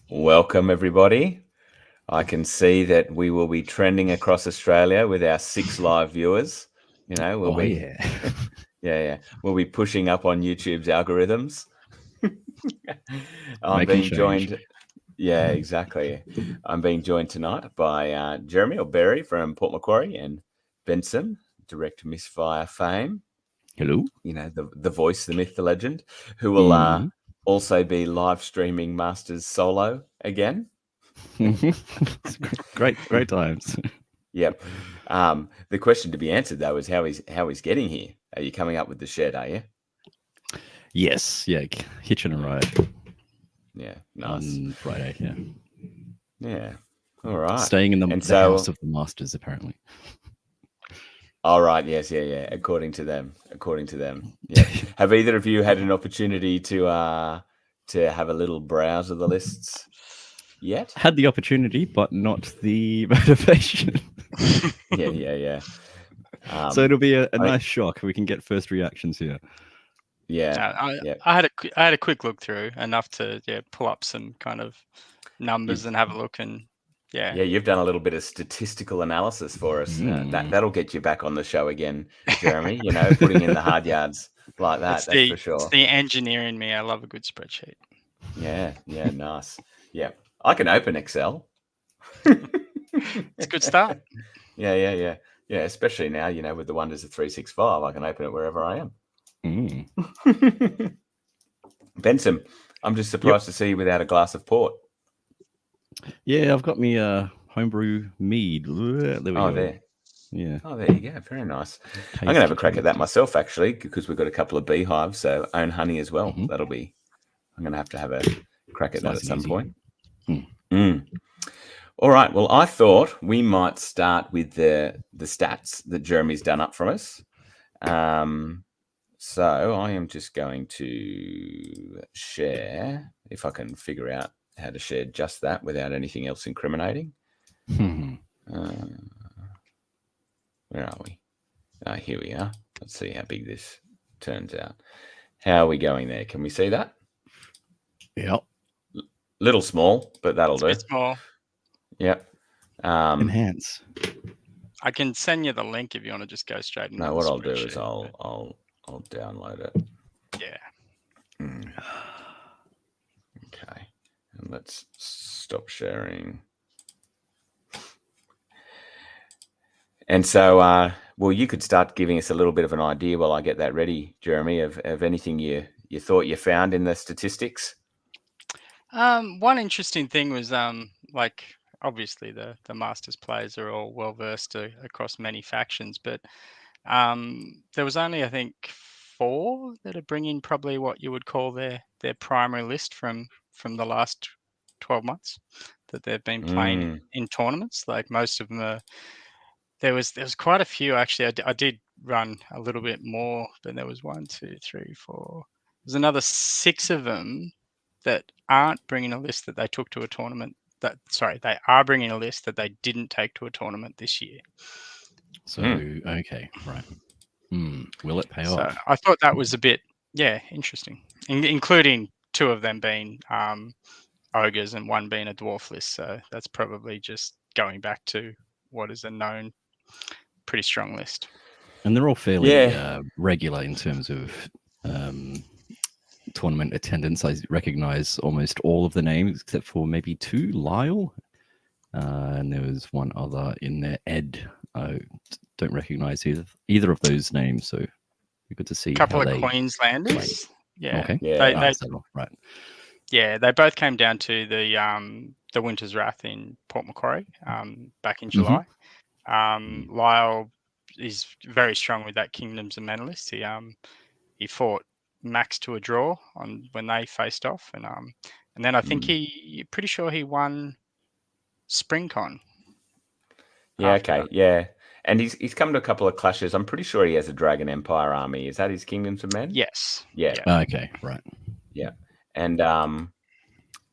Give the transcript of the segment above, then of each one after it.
Welcome, everybody. I can see that we will be trending across Australia with our 6 live viewers. You know, we'll be pushing up on YouTube's algorithms. I'm being joined. Yeah, exactly. I'm being joined tonight by Jeremy or Barry from Port Macquarie and Benson, direct misfire fame. Hello. You know, the voice, the myth, the legend, who will also be live streaming Masters solo again. great times. Yep. The question to be answered though is how he's getting here. Are you coming up with the shed? Are you? Yes. Yeah. Hitch and a ride. Yeah. Nice. On Friday. Yeah. Yeah. All right. Staying in the house of the Masters, apparently. All right. Yes. Yeah. According to them. Yeah. Have either of you had an opportunity to have a little browse of the lists yet? Had the opportunity, but not the motivation. Yeah. So it'll be a nice shock. We can get first reactions here. Yeah. I had a quick look through, enough to pull up some kind of numbers and have a look, and yeah, you've done a little bit of statistical analysis for us. That'll get you back on the show again, Jeremy. You know, putting in the hard yards like that. That's for sure. It's the engineer in me. I love a good spreadsheet. Yeah, nice. Yeah, I can open Excel. It's a good start. Yeah. Especially now, you know, with the wonders of 365, I can open it wherever I am. Benson, I'm just surprised to see you without a glass of port. Yeah, I've got me homebrew mead. There we go. There. Yeah. Oh, there you go. Very nice. I'm going to have a crack at that myself, actually, because we've got a couple of beehives, so own honey as well. I'm going to have a crack at that at some point. All right. Well, I thought we might start with the stats that Jeremy's done up for us. So I am just going to share, if I can figure out how to share just that without anything else incriminating. Where are we? Here we are. Let's see how big this turns out. How are we going there? Can we see that? Yep. Little small, but that'll do. Small. Yep. Enhance. I can send you the link if you want to just go straight into No, what I'll do is I'll download it. Yeah. Okay. And let's stop sharing. And so, well, you could start giving us a little bit of an idea while I get that ready, Jeremy, of anything you thought you found in the statistics. One interesting thing was, like, obviously the Masters players are all well versed across many factions, but there was only, I think, 4 that are bringing probably what you would call their primary list from the last 12 months that they've been playing in tournaments. Like, most of them are. There was quite a few, actually. I did run a little bit more, but there was 1, 2, 3, 4. There's another 6 of them that aren't bringing a list that they took to a tournament. They are bringing a list that they didn't take to a tournament this year. So, okay, right. Will it pay off? I thought that was a bit, interesting, including 2 of them being ogres and 1 being a dwarf list. So that's probably just going back to what is a known, pretty strong list. And they're all fairly regular in terms of tournament attendance. I recognize almost all of the names except for maybe 2. Lyle, and there was 1 other in there, Ed. I don't recognize either of those names, so we good to see. A couple of Queenslanders. Play. Yeah. Okay. Right. Yeah, they both came down to the Winter's Wrath in Port Macquarie back in July. Lyle is very strong with that Kingdoms of Men list. He fought Max to a draw when they faced off, and then I think pretty sure he won SpringCon. Yeah, after okay, that. yeah. And he's come to a couple of clashes. I'm pretty sure he has a Dragon Empire army. Is that his Kingdoms of Men? Yes. Yeah. Okay, right. Yeah. And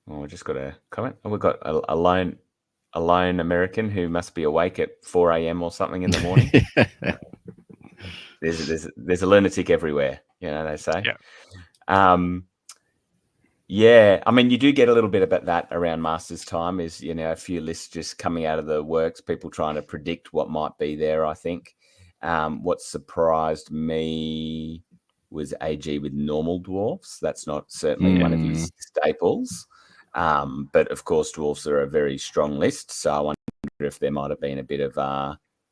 we just got a comment. Oh, we've got a lone American who must be awake at 4 a.m. or something in the morning. There's a lunatic everywhere, you know, they say. Yeah. Yeah, I mean, you do get a little bit about that around Masters time, is, you know, a few lists just coming out of the works, people trying to predict what might be there, I think. What surprised me was AG with normal dwarfs. That's not certainly one of his staples. But of course, dwarfs are a very strong list. So I wonder if there might have been a bit of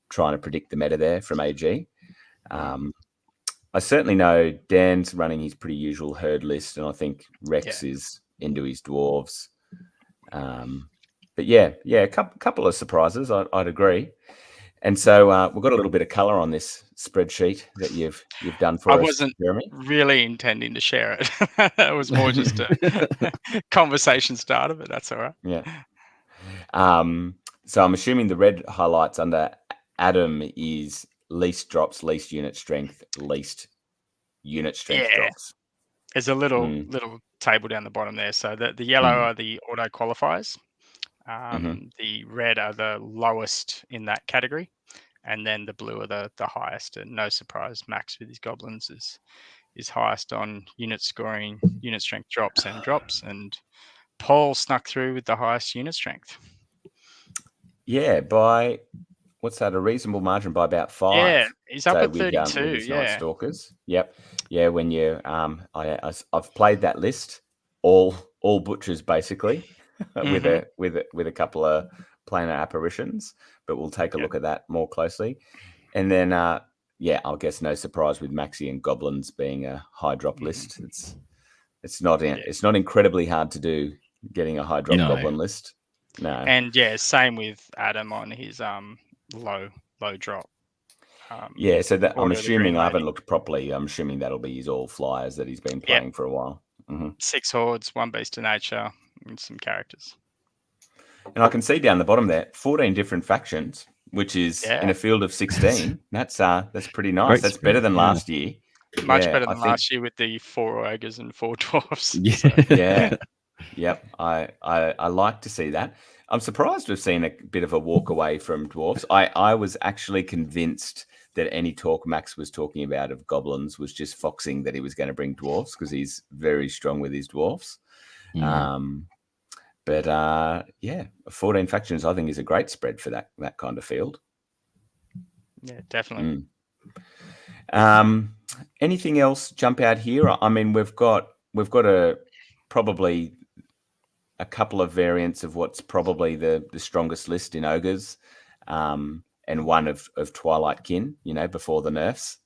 trying to predict the meta there from AG. I certainly know Dan's running his pretty usual herd list, and I think Rex is into his dwarves. But yeah, a couple of surprises, I'd agree. And so we've got a little bit of colour on this spreadsheet that you've done for us. I wasn't Jeremy. really intending to share it. It was more just a conversation starter, but that's all right. Yeah. So I'm assuming the red highlights under Adam is least drops, least unit strength, least unit strength drops. There's a little table down the bottom there. So the yellow are the auto qualifiers. The red are the lowest in that category, and then the blue are the highest. And no surprise, Max with his goblins is highest on unit scoring, unit strength drops, and Paul snuck through with the highest unit strength. Yeah, by what's that? A reasonable margin by about 5. Yeah, he's up at 32. With his Night Stalkers. Yep. Yeah, when you I've played that list, all butchers basically, with a couple of planar apparitions, but we'll take a look at that more closely. And then I guess no surprise with Maxi and Goblins being a high drop list. It's not incredibly hard to do, getting a high drop Goblin list. No. And same with Adam on his low drop. So that I'm assuming, I haven't looked properly. I'm assuming that'll be his all flyers that he's been playing for a while. 6 hordes, 1 beast of nature, and some characters. And I can see down the bottom there 14 different factions, which is in a field of 16. That's pretty nice. That's better than last year. Much better than last year with the 4 ogres and 4 dwarfs. Yep. I like to see that. I'm surprised we've seen a bit of a walk away from dwarfs. I was actually convinced that any talk Max was talking about of goblins was just foxing that he was going to bring dwarfs, because he's very strong with his dwarfs. But 14 factions I think is a great spread for that kind of field. Yeah, definitely. Anything else jump out here? I mean, we've got probably a couple of variants of what's probably the strongest list in ogres, and one of Twilight Kin, before the nerfs.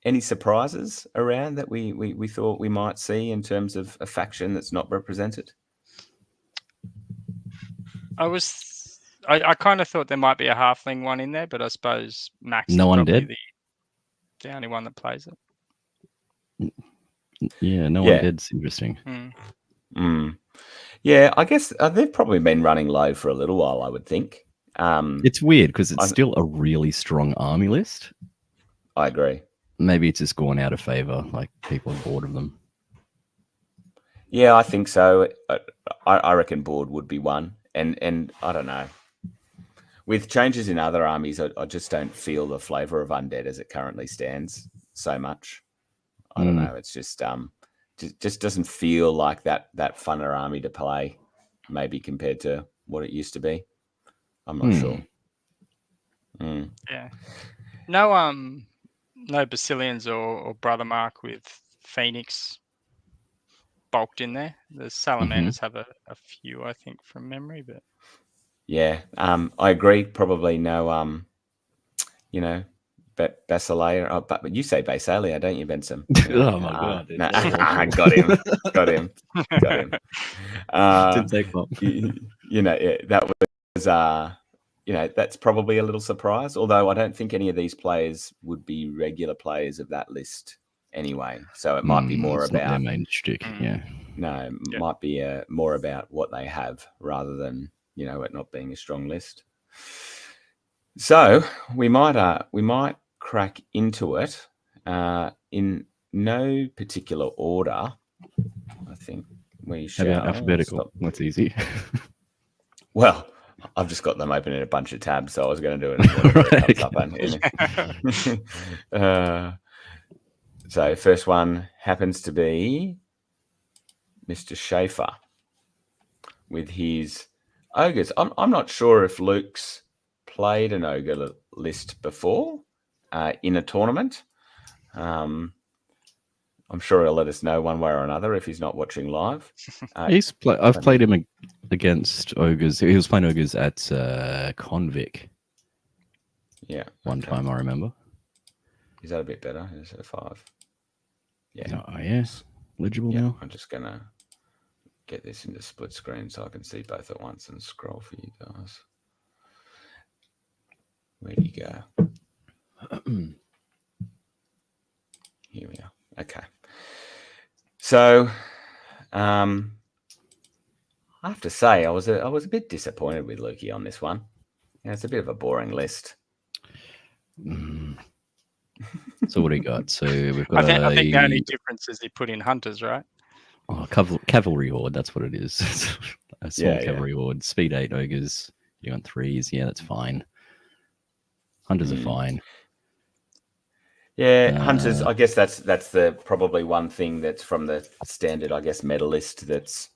Any surprises around that we thought we might see in terms of a faction that's not represented? I kind of thought there might be a halfling one in there, but I suppose Max no is one probably did. The only one that plays it. Yeah, no one did. It's interesting. Yeah, I guess they've probably been running low for a little while, I would think. It's weird because it's still a really strong army list. I agree. Maybe it's just gone out of favor, like people are bored of them. Yeah, I think so. I reckon board would be one. And I don't know. With changes in other armies, I just don't feel the flavour of Undead as it currently stands so much. I don't know. It's just doesn't feel like that funner army to play, maybe compared to what it used to be. I'm not sure. Yeah. No Basilians or Brother Mark with Phoenix bulked in there. The Salamanders have a few, I think, from memory, but yeah, I agree. Probably no, Basileia. But you say Basileia, don't you, Benson? Oh my god! No, got him. Didn't take long. That was that's probably a little surprise. Although I don't think any of these players would be regular players of that list anyway. So it might be more it's not their about main shtick. Yeah. no, might be more about what they have rather than it not being a strong list. So we might crack into it in no particular order. I think we How shall. about alphabetical? Stop. That's easy. Well, I've just got them open in a bunch of tabs, so I was going to do it in whatever it comes up on. So first one happens to be Mr. Schaefer with his ogres. I'm not sure if Luke's played an ogre list before in a tournament. I'm sure he'll let us know one way or another if he's not watching live. I've played him against ogres. He was playing ogres at Convic. Yeah, one time I remember. Is that a bit better? Is it a 5? Yeah. Oh, yes. Legible now. I'm just gonna get this into split screen so I can see both at once and scroll for you guys. Where do you go? Here we are. Okay. So, I have to say I was a bit disappointed with Lukey on this one. It's a bit of a boring list. So what do we got? So we've got. I think the only difference is he put in hunters, right? Oh, cavalry horde. That's what it is. A small cavalry horde. Speed 8 ogres. You want 3s? Yeah, that's fine. Hunters are fine. Yeah, hunters. I guess that's the probably one thing that's from the standard, I guess, meta list that's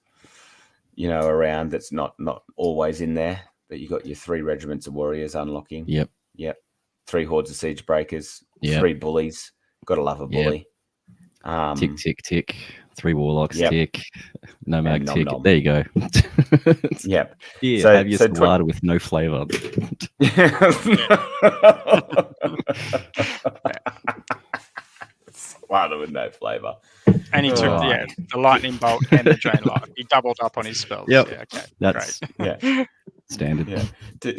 around. That's not always in there. But you got your 3 regiments of warriors unlocking. Yep. 3 hordes of siege breakers. Yep. 3 bullies. Got to love a bully. Tick, tick, tick. 3 warlocks, tick. Nomad, nom, tick. nom. There you go. Yep. Yeah, so, have your salada with no flavor. Salada with no flavor. And he took the lightning bolt and the drain light. He doubled up on his spells. Yep. Yeah, okay. That's great. Standard. Yeah. Do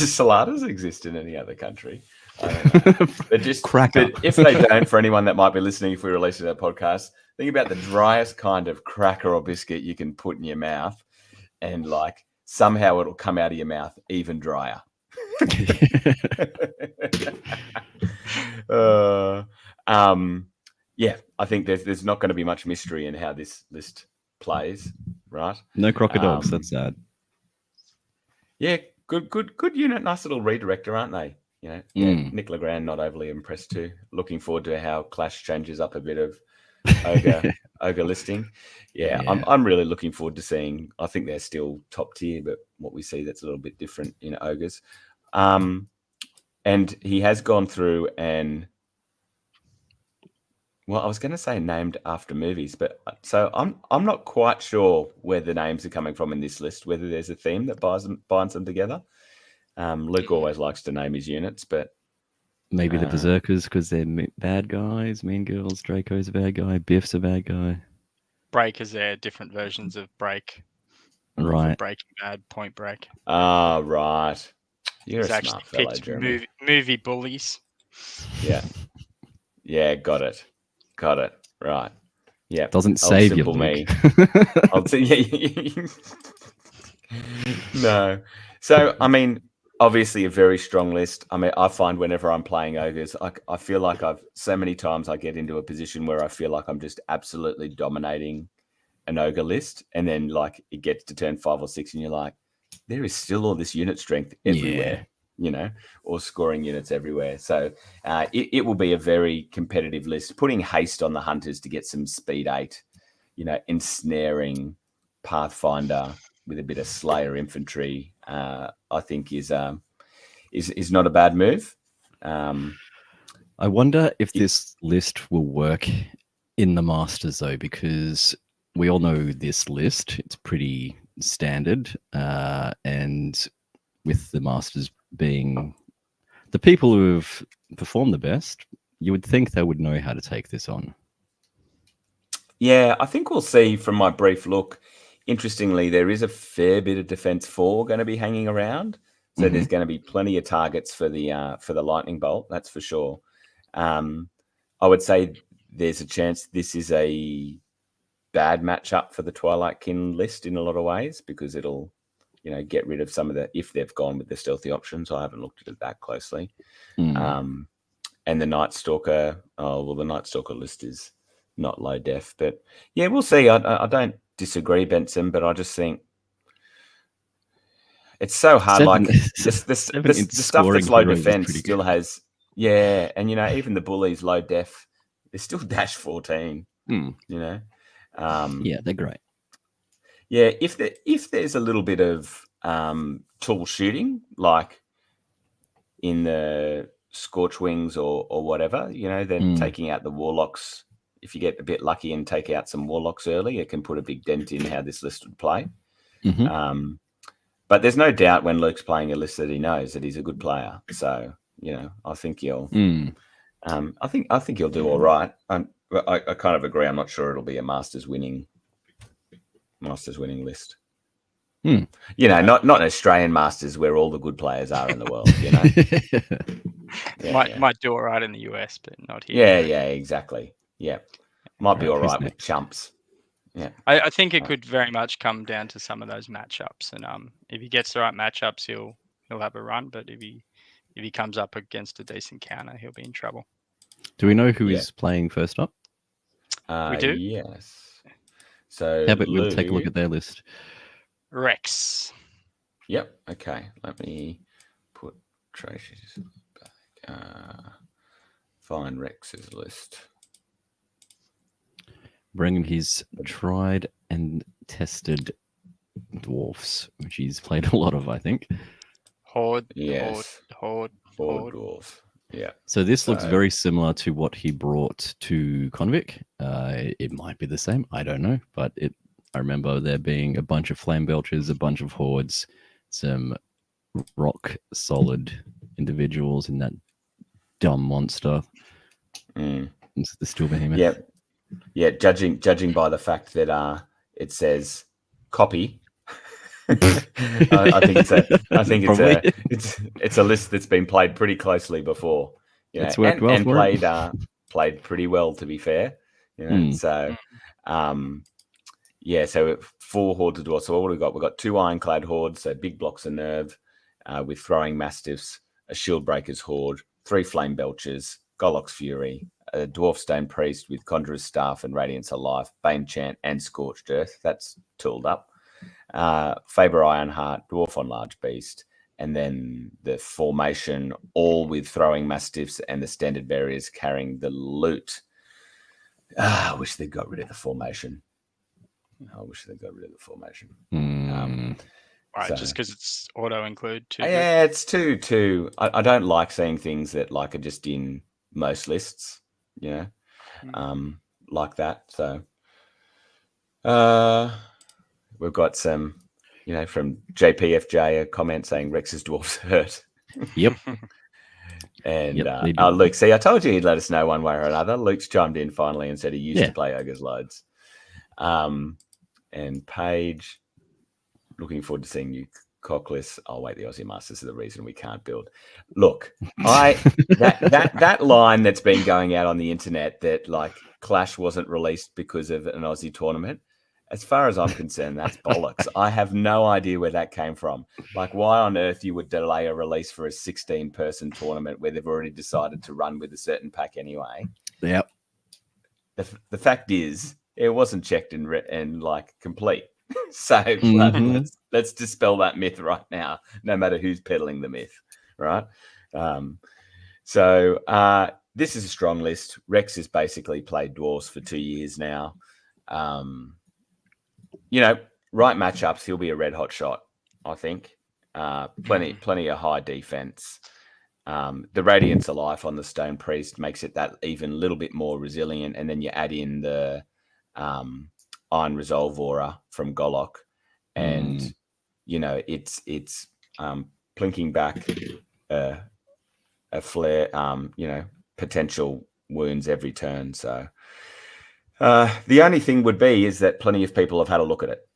saladas exist in any other country? I don't know. But just cracker. But if they don't, for anyone that might be listening, if we release it at a podcast, think about the driest kind of cracker or biscuit you can put in your mouth, and like somehow it'll come out of your mouth even drier. Yeah, I think there's not going to be much mystery in how this list plays, right? No crocodiles. That's sad. Yeah, good unit. Nice little redirector, aren't they? Nick Legrand not overly impressed too. Looking forward to how Clash changes up a bit of ogre listing. Yeah, I'm really looking forward to seeing. I think they're still top tier, but what we see that's a little bit different in ogres. And he has gone through and, well, I was going to say named after movies, but so I'm not quite sure where the names are coming from in this list. Whether there's a theme that binds them together. Luke always likes to name his units, but maybe the Berserkers because they're bad guys. Mean Girls, Draco's a bad guy. Biff's a bad guy. Breakers, they're different versions of Break. Right. Breaking Bad, Point Break. Right. You're He's a actually smart fellow, picked Jeremy. movie bullies. Yeah, got it. Right. Yeah. Doesn't save you, me. No. So, I mean, obviously a very strong list. I mean, I find whenever I'm playing ogres, I feel like so many times I get into a position where I feel like I'm just absolutely dominating an ogre list. And then like it gets to turn 5 or 6 and you're like, there is still all this unit strength everywhere, or scoring units everywhere. So it will be a very competitive list. Putting haste on the hunters to get some speed 8, ensnaring Pathfinder with a bit of Slayer infantry, I think is not a bad move. I wonder if this list will work in the Masters though, because we all know this list. It's pretty standard, and with the Masters being the people who have performed the best, you would think they would know how to take this on. Yeah, I think we'll see from my brief look. Interestingly, there is a fair bit of Defense 4 going to be hanging around. So there's going to be plenty of targets for the lightning bolt, that's for sure. I would say there's a chance this is a bad matchup for the Twilight Kin list in a lot of ways, because it'll, get rid of some of the, if they've gone with the stealthy options. I haven't looked at it that closely. Mm. And the Night Stalker, the Night Stalker list is not low def, but yeah, we'll see. I don't disagree, Benson, but I just think it's so hard. Seven- like the stuff that's low defense still has, and even the bullies low def, they're still dash 14. Yeah, they're great. Yeah, if there's a little bit of tool shooting, like in the Scorch Wings or whatever, then taking out the Warlocks. If you get a bit lucky and take out some Warlocks early, it can put a big dent in how this list would play. Mm-hmm. But there's no doubt when Luke's playing a list that he knows that he's a good player. So I think he'll. I think he'll do all right. I kind of agree. I'm not sure it'll be a Masters winning list. Not an Australian Masters where all the good players are in the world. Might do all right in the US, but not here. Yeah, exactly. Yeah, might be all right with chumps. Yeah, I think it could very much come down to some of those matchups, and if he gets the right matchups, he'll have a run. But if he comes up against a decent counter, he'll be in trouble. Do we know who is playing first up? We do. Yes. So how about we'll take a look at their list. Rex. Yep. Okay. Let me put Tracy's back. Find Rex's list. Bringing his tried and tested dwarfs, which he's played a lot of, I think. Horde. Yes. Horde dwarf. Yeah. So this looks very similar to what he brought to Convict. It might be the same. I don't know. But I remember there being a bunch of Flame Belchers, a bunch of Hordes, some rock solid individuals in that dumb monster. It's the Steel Behemoth. Yep. Yeah, judging by the fact that it says copy, I think it's a list that's been played pretty closely before. It's worked well for it. Played pretty well, to be fair. So, so 4 Hordes of Dwarves. So what have we got? We've got 2 Ironclad Hordes, so big blocks of nerve, with Throwing Mastiffs, a Shield Breakers Horde, 3 Flame Belchers, Golok's Fury, a Dwarf Stone Priest with Conjurer's Staff and Radiance of Life, Bane Chant, and Scorched Earth. That's tooled up. Faber Ironheart, Dwarf on Large Beast, and then the formation, all with Throwing Mastiffs and the Standard Barriers carrying the loot. I wish they'd got rid of the formation. Right, just because it's auto include too. Yeah, it's too. I don't like seeing things that are just in most lists, like that. So we've got some, from JPFJ a comment saying Rex's dwarfs hurt. Yep. And Luke, see, I told you he'd let us know one way or another. Luke's chimed in finally and said he used to play Ogres loads. And Paige, looking forward to seeing you cockless. Oh wait, the Aussie Masters are the reason we can't build. Look, that line that's been going out on the internet that Clash wasn't released because of an Aussie tournament. As far as I'm concerned, that's bollocks. I have no idea where that came from. Why on earth you would delay a release for a 16-person tournament where they've already decided to run with a certain pack anyway? Yep. The fact is, it wasn't checked and complete. So let's dispel that myth right now, no matter who's peddling the myth, right? So this is a strong list. Rex has basically played dwarves for 2 years now. Right matchups, he'll be a red hot shot, I think. Plenty of high defense. The Radiance of Life on the Stone Priest makes it that even a little bit more resilient, and then you add in the Iron Resolve Aura from Golok, and it's plinking back a flare, potential wounds every turn. So the only thing would be is that plenty of people have had a look at it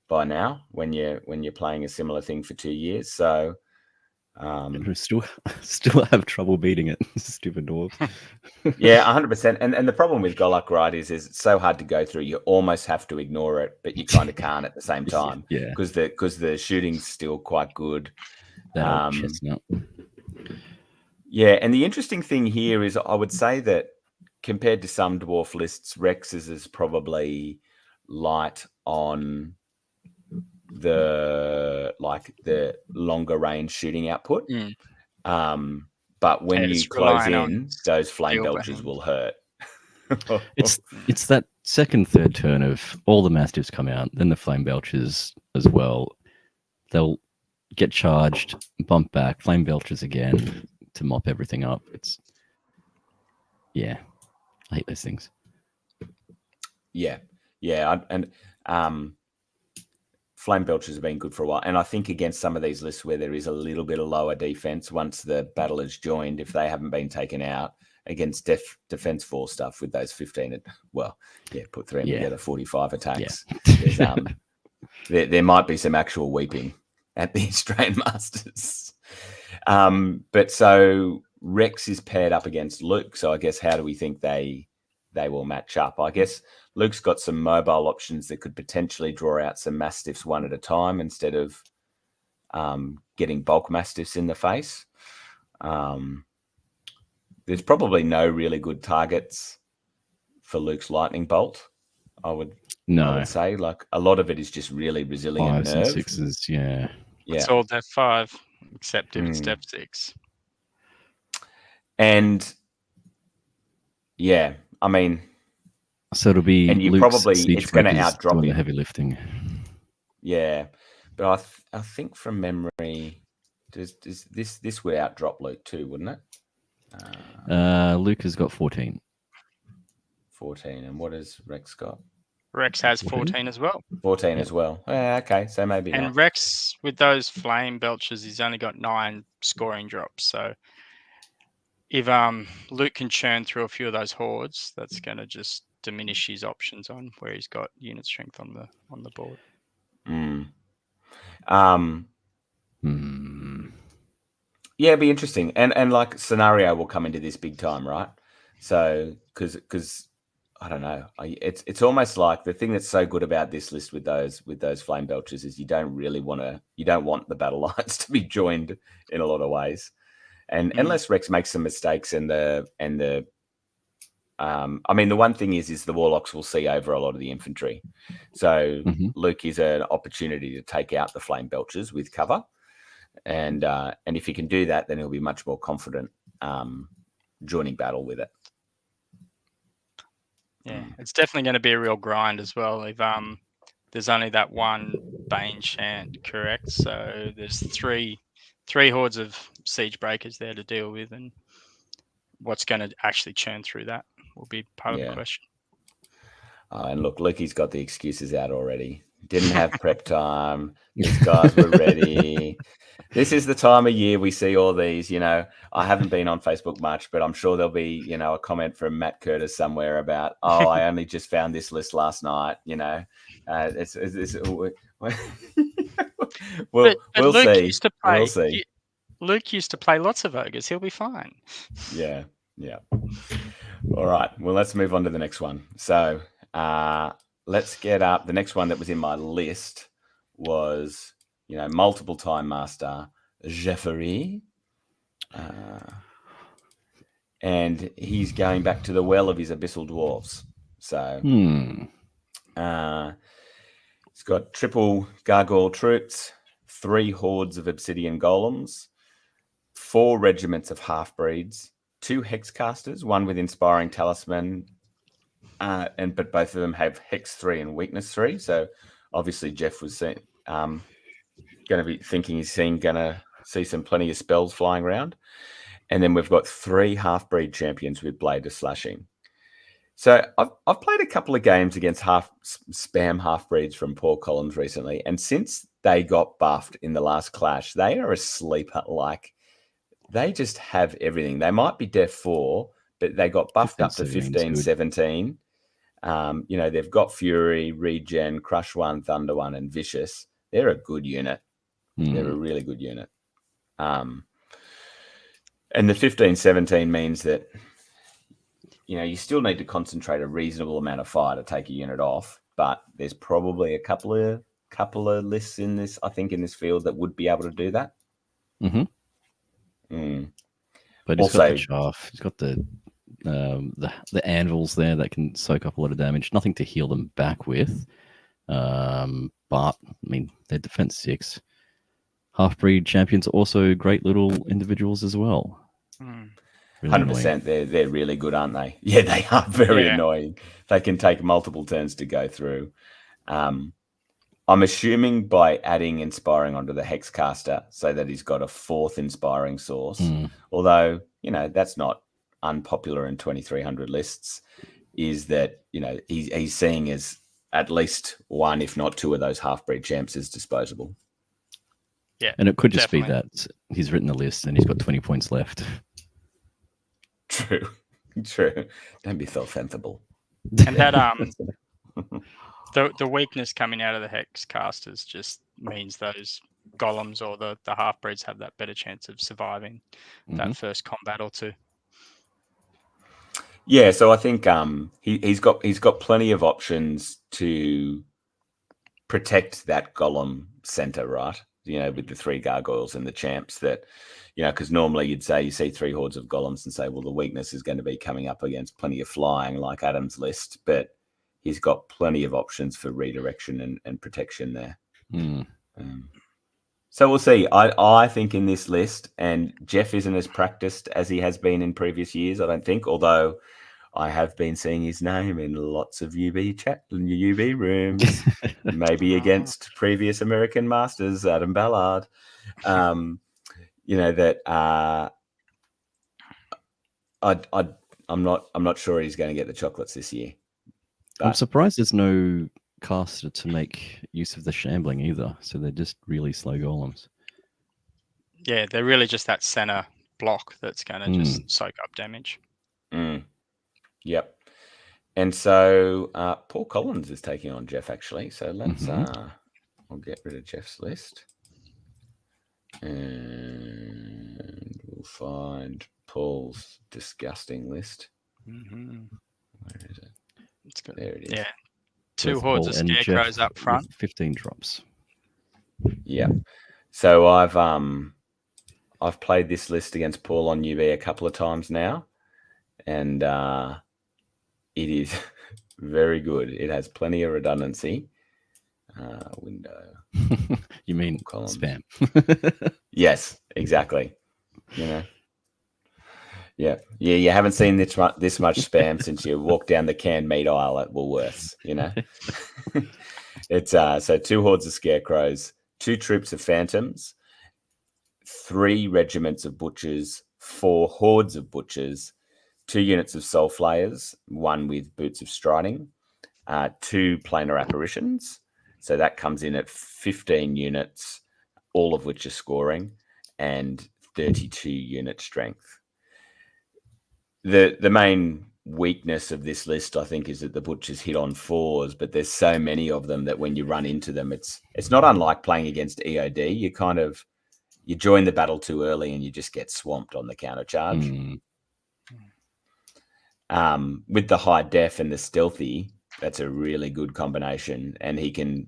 by now when you're playing a similar thing for 2 years. So I still have trouble beating it. Stupid dwarves. Yeah, 100%. And the problem with Golak, right, is it's so hard to go through. You almost have to ignore it, but you kind of can't at the same time. Yeah. Because the shooting's still quite good. That old chestnut. Yeah, and the interesting thing here is I would say that compared to some dwarf lists, Rex's is probably light on the longer range shooting output. But when Yeah, you it's close relying on in, those flame steel belchers behind. will hurt. It's that second, third turn of all the mastiffs come out, then the flame belchers as well. They'll get charged, bump back, flame belchers again to mop everything up. I hate those things. Yeah. And flame belchers have been good for a while. And I think against some of these lists where there is a little bit of lower defense, once the battle is joined, if they haven't been taken out against defense 4 stuff with those 15, put 3 together, 45 attacks. Yeah. There might be some actual weeping at the Australian Masters. But so Rex is paired up against Luke. So I guess how do we think they will match up? I guess Luke's got some mobile options that could potentially draw out some mastiffs one at a time instead of getting bulk mastiffs in the face. There's probably no really good targets for Luke's lightning bolt. I would say, like, a lot of it is just really resilient 5s nerve. and 6s, yeah. It's all depth 5, except if it's depth 6. And I mean, so it'll be, and you Luke's probably it's going to outdrop doing him. the heavy lifting. Yeah, but I think from memory, does this would outdrop Luke too, wouldn't it? Luke has got 14. 14, and what has Rex got? Rex has 14 as well. 14 as well. Okay, so maybe and not. Rex, with those flame belchers, he's only got 9 scoring drops. So if Luke can churn through a few of those hordes, that's going to just diminish his options on where he's got unit strength on the board. Yeah, it'd be interesting, and like scenario will come into this big time, right? So because I don't know, it's almost like the thing that's so good about this list with those flame belchers is you don't want the battle lines to be joined in a lot of ways, and unless Rex makes some mistakes and the I mean, the one thing is the warlocks will see over a lot of the infantry, so Luke is an opportunity to take out the flame belchers with cover. And if he can do that, then he'll be much more confident joining battle with it. Yeah, it's definitely going to be a real grind as well. If there's only that one Bane chant, correct? So there's three hordes of siege breakers there to deal with, and what's going to actually churn through that will be part of the question. And look, Lukey's got the excuses out already. Didn't have prep time. These guys were ready. This is the time of year we see all these, I haven't been on Facebook much, but I'm sure there'll be, a comment from Matt Curtis somewhere about, I only just found this list last night, we'll Luke see. Used to play, we'll see. Luke used to play lots of ogres. He'll be fine. Yeah. All right. Well, let's move on to the next one. So let's get up. The next one that was in my list was, multiple time master Jeffrey. And he's going back to the well of his abyssal dwarves. So he's got triple gargoyle troops, 3 hordes of obsidian golems, 4 regiments of half-breeds, 2 hexcasters, one with inspiring talisman, but both of them have hex 3 and weakness 3. So obviously Jeff was going to be thinking he's going to see plenty of spells flying around. And then we've got 3 half-breed champions with blade of slashing. So I've played a couple of games against spam half-breeds from Paul Collins recently, and since they got buffed in the last clash, they are a sleeper. Like, they just have everything. They might be def 4, but they got buffed up to 15, 17. They've got Fury, Regen, Crush 1, Thunder 1, and Vicious. They're a good unit. They're a really good unit. And the 15-17 means that you still need to concentrate a reasonable amount of fire to take a unit off, but there's probably a couple of lists in this, I think, in this field that would be able to do that. Mm-hmm. Mm. But he's got Also- the chaff. He's got the anvils there that can soak up a lot of damage. Nothing to heal them back with. But I mean, they're defense 6. Half-breed champions are also great little individuals as well. Mm. Really 100%. They're really good, aren't they? Yeah, they are very Yeah. annoying. They can take multiple turns to go through. I'm assuming by adding Inspiring onto the Hexcaster so that he's got a 4th Inspiring source, Mm. although, that's not unpopular in 2300 lists, is that, he's seeing as at least one, if not 2 of those half-breed champs as disposable. Yeah. And it could just be Definitely. that he's written the list and he's got 20 points left. True. Don't be self-sensible. And that the weakness coming out of the hex casters just means those golems or the half breeds have that better chance of surviving that first combat or two. Yeah, so I think he's got plenty of options to protect that golem center, right? With the 3 gargoyles and the champs that, because normally you'd say you see 3 hordes of golems and say, well, the weakness is going to be coming up against plenty of flying like Adam's list, but he's got plenty of options for redirection and protection there. Mm. So we'll see. I think in this list, and Jeff isn't as practiced as he has been in previous years, I don't think, although I have been seeing his name in lots of UB rooms, maybe against previous American Masters, Adam Ballard. I'm not sure he's going to get the chocolates this year. I'm surprised there's no caster to make use of the shambling either. So they're just really slow golems. Yeah, they're really just that center block that's going to just soak up damage. Yep. And so Paul Collins is taking on Jeff, actually. So let's I'll get rid of Jeff's list. And we'll find Paul's disgusting list. Where is it? It's good. There it is. Yeah. 2 There's hordes Paul of and scarecrows Jeff up front. with 15 drops. Yeah. So I've played this list against Paul on UB a couple of times now, and it is very good. It has plenty of redundancy. Window. You mean columns. spam? Yes, exactly. Yeah. You haven't seen this much spam since you walked down the canned meat aisle at Woolworths. It's so 2 hordes of scarecrows, 2 troops of phantoms, 3 regiments of butchers, 4 hordes of butchers, 2 units of soul flayers, 1 with boots of striding, 2 planar apparitions. So that comes in at 15 units, all of which are scoring, and 32 unit strength. The main weakness of this list, I think, is that the butchers hit on 4s, but there's so many of them that when you run into them, it's not unlike playing against EOD. You join the battle too early and you just get swamped on the counter charge. With the high def and the stealthy, that's a really good combination. And he can,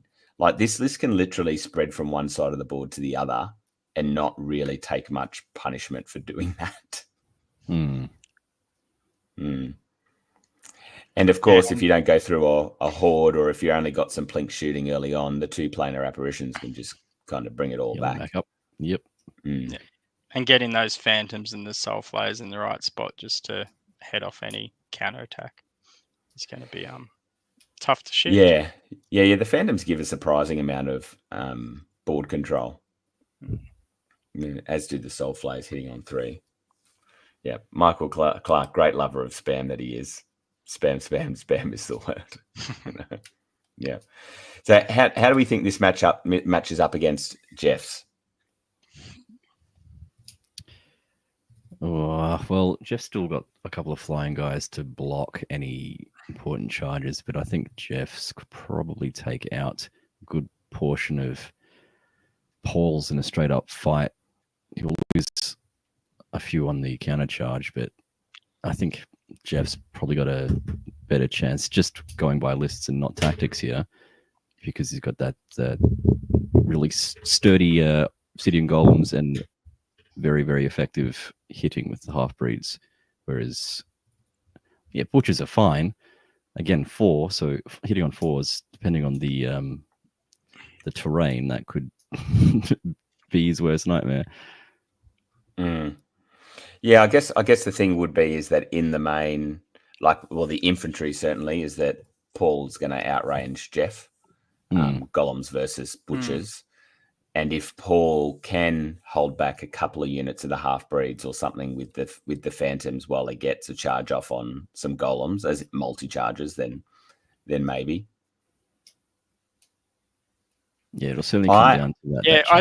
this list can literally spread from one side of the board to the other and not really take much punishment for doing that. And of course, if you don't go through a horde, or if you only got some plink shooting early on, the 2 planar apparitions can just kind of bring it all back up. Yep. Yeah. And getting those phantoms and the soul flayers in the right spot just to head off any counter attack is going to be tough to shift. Yeah. The phantoms give a surprising amount of board control, as do the soul flayers hitting on 3. Yeah, Michael Clark, great lover of spam that he is. Spam is the word. Yeah. So how do we think this matches up against Jeff's? Well, Jeff's still got a couple of flying guys to block any important charges, but I think Jeff's could probably take out a good portion of Paul's in a straight up fight. He'll lose a few on the counter charge, but I think Jeff's probably got a better chance just going by lists and not tactics here, because he's got that really sturdy Obsidian Golems and very, very effective hitting with the half-breeds. Whereas, yeah, Butchers are fine. Again, 4, so hitting on 4s, depending on the terrain, that could be his worst nightmare. Yeah, I guess the thing would be is that in the main, the infantry certainly is that Paul's going to outrange Jeff, golems versus butchers, and if Paul can hold back a couple of units of the half breeds or something with the phantoms while he gets a charge off on some golems as multi charges, then maybe. Yeah, it'll certainly come down to that. Yeah, that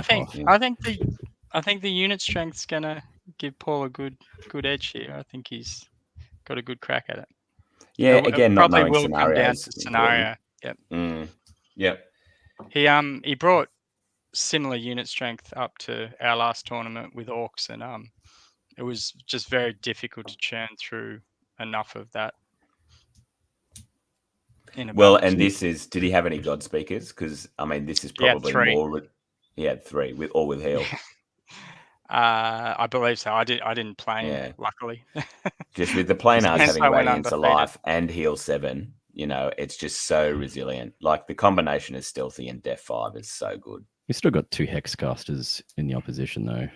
I think the unit strength's gonna give Paul a good edge here. I think he's got a good crack at it. Yeah, again, not probably knowing will come down scenarios. to scenario. Yep. Yep. He brought similar unit strength up to our last tournament with orcs, and it was just very difficult to churn through enough of that. And this is, did he have any God speakers? Because I mean, this is probably more. He had 3 with heal. I believe so. I didn't play him, luckily. Just with the planars having Radiance of Life and heal 7, it's just so resilient. Like the combination of stealthy and Def 5 is so good. We still got 2 hexcasters in the opposition though.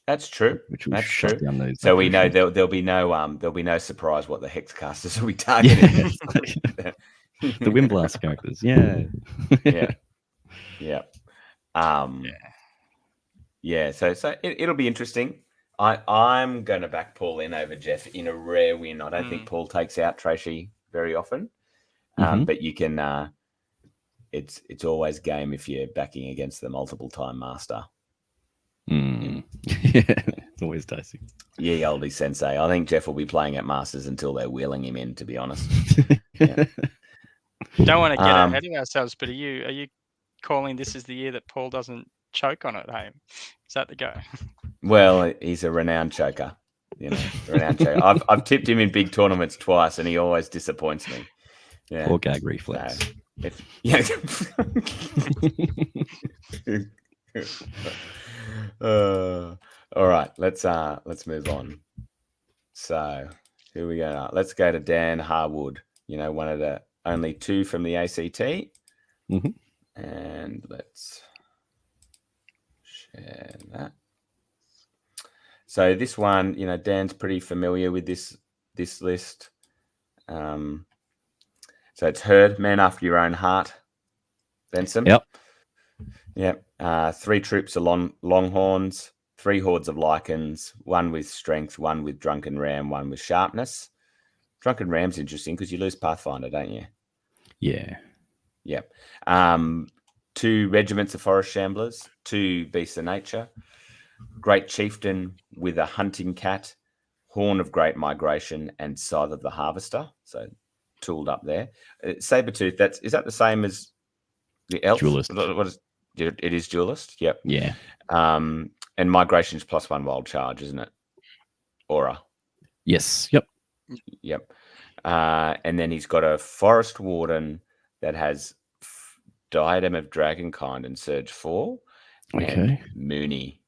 That's true. That's true. So we know there'll be no surprise what the hexcasters will be targeting. The Windblast characters, yeah. So it'll be interesting. I'm going to back Paul in over Jeff in a rare win. I don't think Paul takes out Trashy very often, but you can. It's always game if you're backing against the multiple time master. Yeah, it's always dicey. Yeah, oldie sensei. I think Jeff will be playing at Masters until they're wheeling him in, to be honest. Don't want to get ahead of ourselves, but are you calling this is the year that Paul doesn't choke on it home? Is that the go? Well, he's a renowned choker. Renowned choker. I've tipped him in big tournaments twice, and he always disappoints me. Yeah. Poor gag reflex. All right, let's move on. So here we go now. Let's go to Dan Harwood. One of the only 2 from the ACT, and let's share that. So this one, Dan's pretty familiar with this list. So it's Herd, man after your own heart, Benson. Yep. 3 troops of Longhorns, 3 hordes of Lycans, 1 with strength, 1 with Drunken Ram, 1 with sharpness. Drunken Ram's interesting because you lose Pathfinder, don't you? Yeah. Yep. 2 regiments of Forest Shamblers, 2 Beasts of Nature, Great Chieftain with a Hunting Cat, Horn of Great Migration, and Scythe of the Harvester. So tooled up there. Sabertooth, is that the same as the elf? Duelist. What is it? Is duelist. Yep. Yeah. And migration's +1 wild charge, isn't it? Aura. Yes. Yep. Yep. And then he's got a Forest Warden that has Diadem of Dragonkind and Surge 4. And Mooney.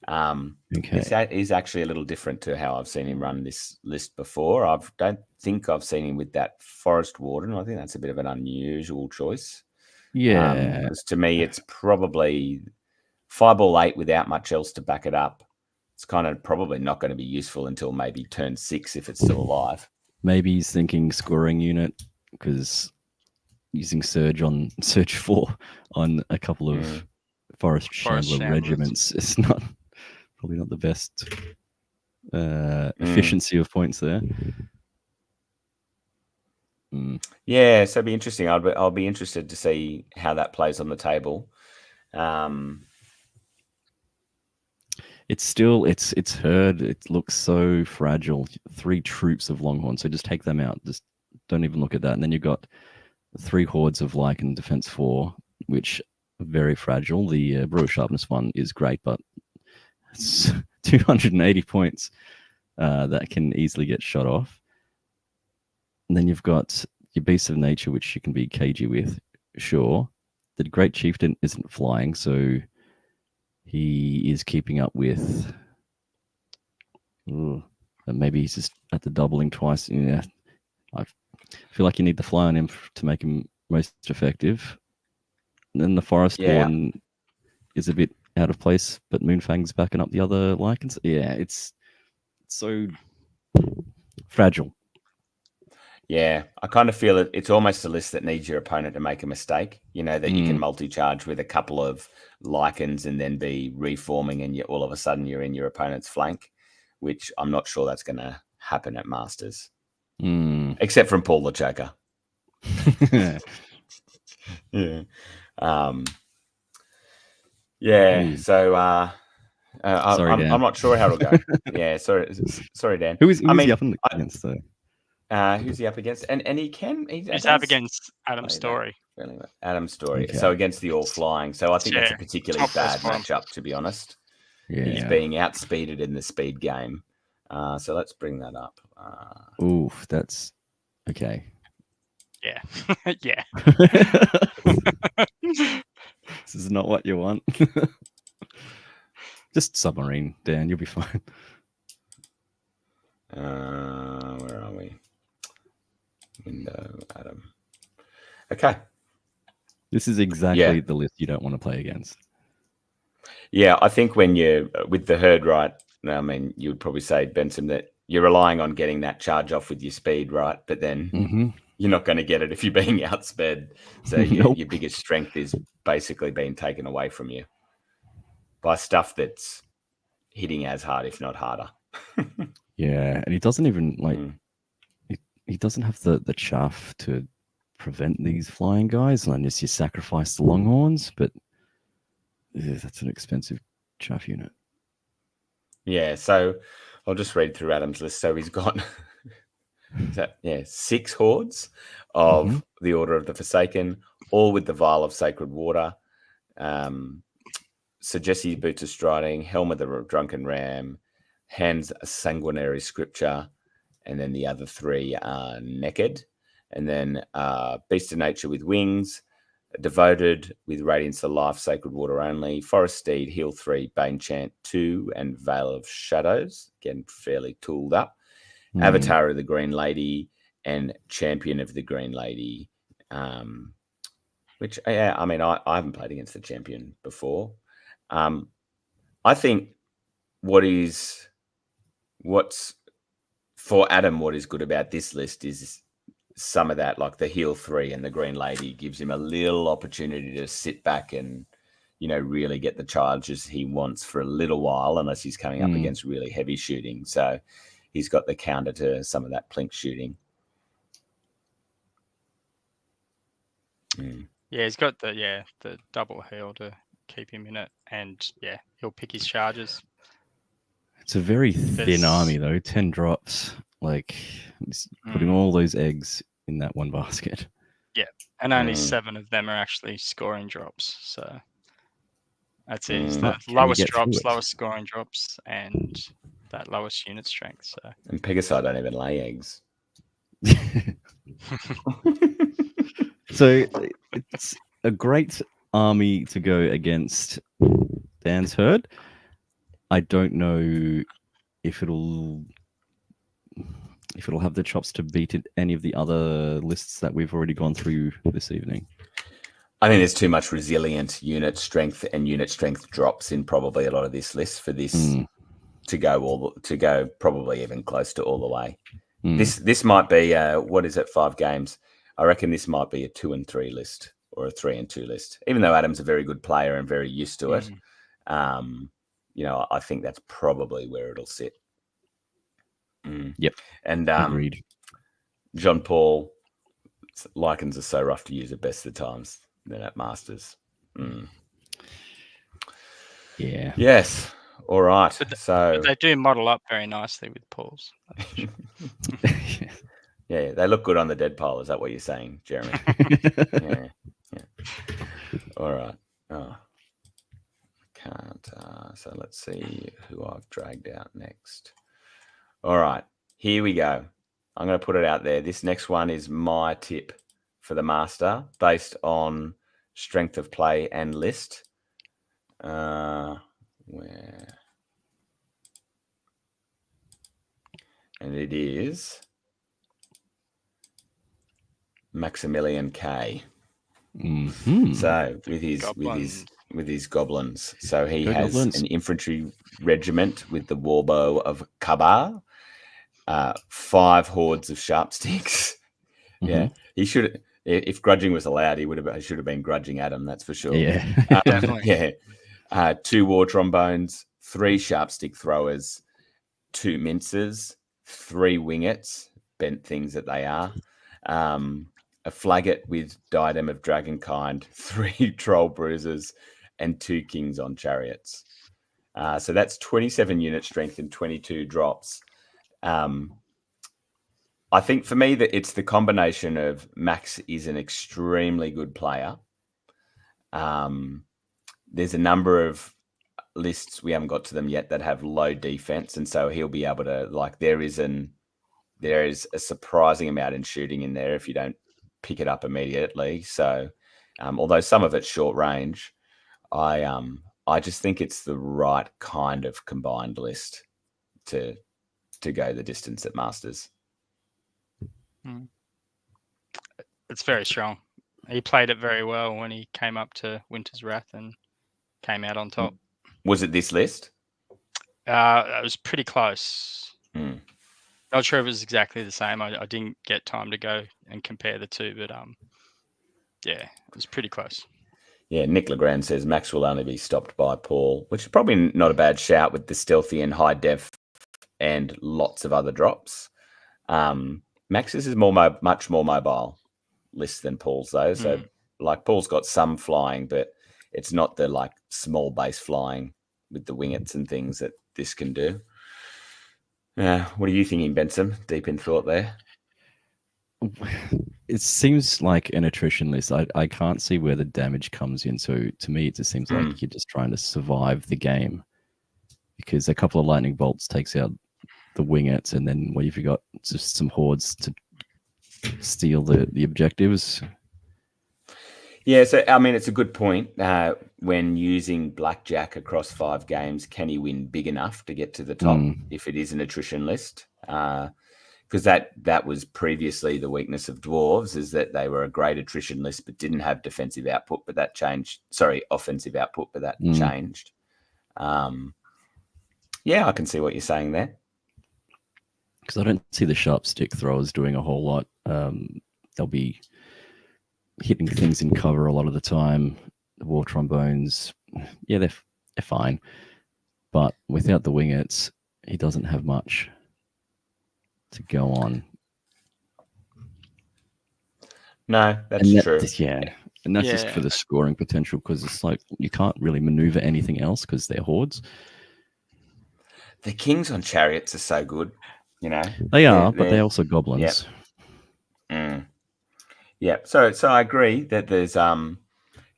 This is actually a little different to how I've seen him run this list before. I don't think I've seen him with that Forest Warden. I think that's a bit of an unusual choice. Yeah. Because to me, it's probably Fireball 8 without much else to back it up. It's kind of probably not going to be useful until maybe turn 6 if it's still alive. Maybe he's thinking scoring unit because using Surge 4 on a couple of Forest Shambler regiments is probably not the best efficiency of points there. Yeah, so it'd be interesting. I'll be interested to see how that plays on the table. It's Herd. It looks so fragile. 3 troops of Longhorn, so just take them out. Just don't even look at that. And then you've got 3 hordes of Lycan Defense 4, which are very fragile. The Brewer Sharpness one is great, but It's 280 points that can easily get shot off. And then you've got your Beast of Nature, which you can be cagey with, sure. The Great Chieftain isn't flying, so he is keeping up with... maybe he's just at the doubling twice. Yeah, I feel like you need the fly on him to make him most effective. And then the Forest Warden is a bit out of place, but Moonfang's backing up the other Lycans. Yeah, it's so fragile. Yeah, I kind of feel it's almost a list that needs your opponent to make a mistake. You know, that you can multi-charge with a couple of Lycans and then be reforming, and all of a sudden you're in your opponent's flank, which I'm not sure that's going to happen at Masters. Except from Paul the Choker. Yeah. So I'm not sure how it'll go. Yeah, sorry, Dan. Who's he up against though? Who's he up against? And he's up against Adam Story. Adam Story. Okay. So against the All Flying. So I think that's a particularly bad matchup, to be honest. Yeah. He's being outspeeded in the speed game. So let's bring that up. Oof, that's okay. Yeah. Yeah. This is not what you want. Just submarine, Dan. You'll be fine. Where are we? Window, Adam. Okay. This is exactly the list you don't want to play against. Yeah, I think when you're with the herd, right? I mean, you would probably say, Benson, that you're relying on getting that charge off with your speed, right? But then you're not going to get it if you're being outsped. So your biggest strength is basically being taken away from you by stuff that's hitting as hard, if not harder. Yeah, and he doesn't even he doesn't have the chaff to prevent these flying guys unless you sacrifice the Longhorns, but that's an expensive chaff unit. Yeah, so I'll just read through Adam's list. So he's got 6 hordes of the Order of the Forsaken, all with the Vial of Sacred Water. So Jesse's Boots of Striding, Helm of the Drunken Ram, Hands Sanguinary Scripture, and then the other 3 are Naked. And then Beast of Nature with Wings, Devoted with Radiance of Life, Sacred Water only, Forest Steed, Heal 3, Bane Chant 2, and Veil of Shadows. Again, fairly tooled up. Avatar of the Green Lady and Champion of the Green Lady. Which, I mean, I haven't played against the Champion before. I think what's for Adam, what is good about this list is some of that, like the Heal 3 and the Green Lady, gives him a little opportunity to sit back and, really get the charges he wants for a little while, unless he's coming up against really heavy shooting. So he's got the counter to some of that plink shooting. Yeah, he's got the double heal to keep him in it, and he'll pick his charges. It's a very thin army though. 10 drops, like putting all those eggs in that one basket. Yeah, and only 7 of them are actually scoring drops. So that's it. It's the lowest drops, lowest scoring drops, and that lowest unit strength. So and Pegasus don't even lay eggs. So it's a great army to go against Dan's herd. I don't know if it'll have the chops to beat any of the other lists that we've already gone through this evening. I think there's too much resilient unit strength and unit strength drops in probably a lot of this list for this to go probably even close to all the way. This might be 5 games. I reckon this might be a 2 and 3 list or a 3 and 2 list. Even though Adam's a very good player and very used to it, I think that's probably where it'll sit. Yep. And agreed. John Paul, Lycans are so rough to use at best of times than at Masters. Yeah. Yes. All right. But they do model up very nicely with Pauls. Yeah, they look good on the dead pile. Is that what you're saying, Jeremy? Yeah. All right. Oh. can't. So let's see who I've dragged out next. All right, here we go. I'm going to put it out there. This next one is my tip for the master based on strength of play and list. Where? And it is Maximilian K. Mm-hmm. So with his goblins. So he Go has goblins. an infantry regiment with the warbow of Kabar, 5 hordes of sharp sticks. Yeah, he should. If grudging was allowed, he should have been grudging Adam. That's for sure. Yeah. Definitely. Yeah, 2 war trombones, 3 sharp stick throwers, 2 mincers, 3 wingets, bent things that they are. A flagget with diadem of dragonkind, 3 troll bruisers, and 2 kings on chariots. So that's 27 unit strength and 22 drops. I think for me that it's the combination of Max is an extremely good player. There's a number of lists, we haven't got to them yet, that have low defense, and so he'll be able to, like, there is a surprising amount in shooting in there if you don't pick it up immediately. So although some of it's short range, I just think it's the right kind of combined list to go the distance at Masters. It's very strong. He played it very well when he came up to Winter's Wrath and came out on top. Was it this list? It was pretty close. Hmm. Not sure if it was exactly the same. I didn't get time to go and compare the two, but yeah, it was pretty close. Yeah, Nick Legrand says Max will only be stopped by Paul, which is probably not a bad shout with the stealthy and high def and lots of other drops. Max's is much more mobile list than Paul's though. So like Paul's got some flying, but it's not the like small base flying with the wingets and things that this can do. What are you thinking, Benson? Deep in thought there. It seems like an attrition list. I can't see where the damage comes in. So to me, it just seems like you're just trying to survive the game, because a couple of lightning bolts takes out the wingets, and then what have you got? Just some hordes to steal the objectives. Yeah, so I mean, it's a good point. When using blackjack across 5 games, can he win big enough to get to the top if it is an attrition list? Because that was previously the weakness of dwarves, is that they were a great attrition list but didn't have defensive output. But that changed. Sorry, offensive output, but that changed. Yeah, I can see what you're saying there. Because I don't see the sharp stick throwers doing a whole lot. They'll be hitting things in cover a lot of the time. The war trombones, yeah, they're fine. But without the wingets, he doesn't have much to go on. No, that's true. Yeah. And that's just for the scoring potential, because it's like you can't really maneuver anything else because they're hordes. The kings on chariots are so good, you know. They are, but they're also goblins. Yeah. So I agree that there's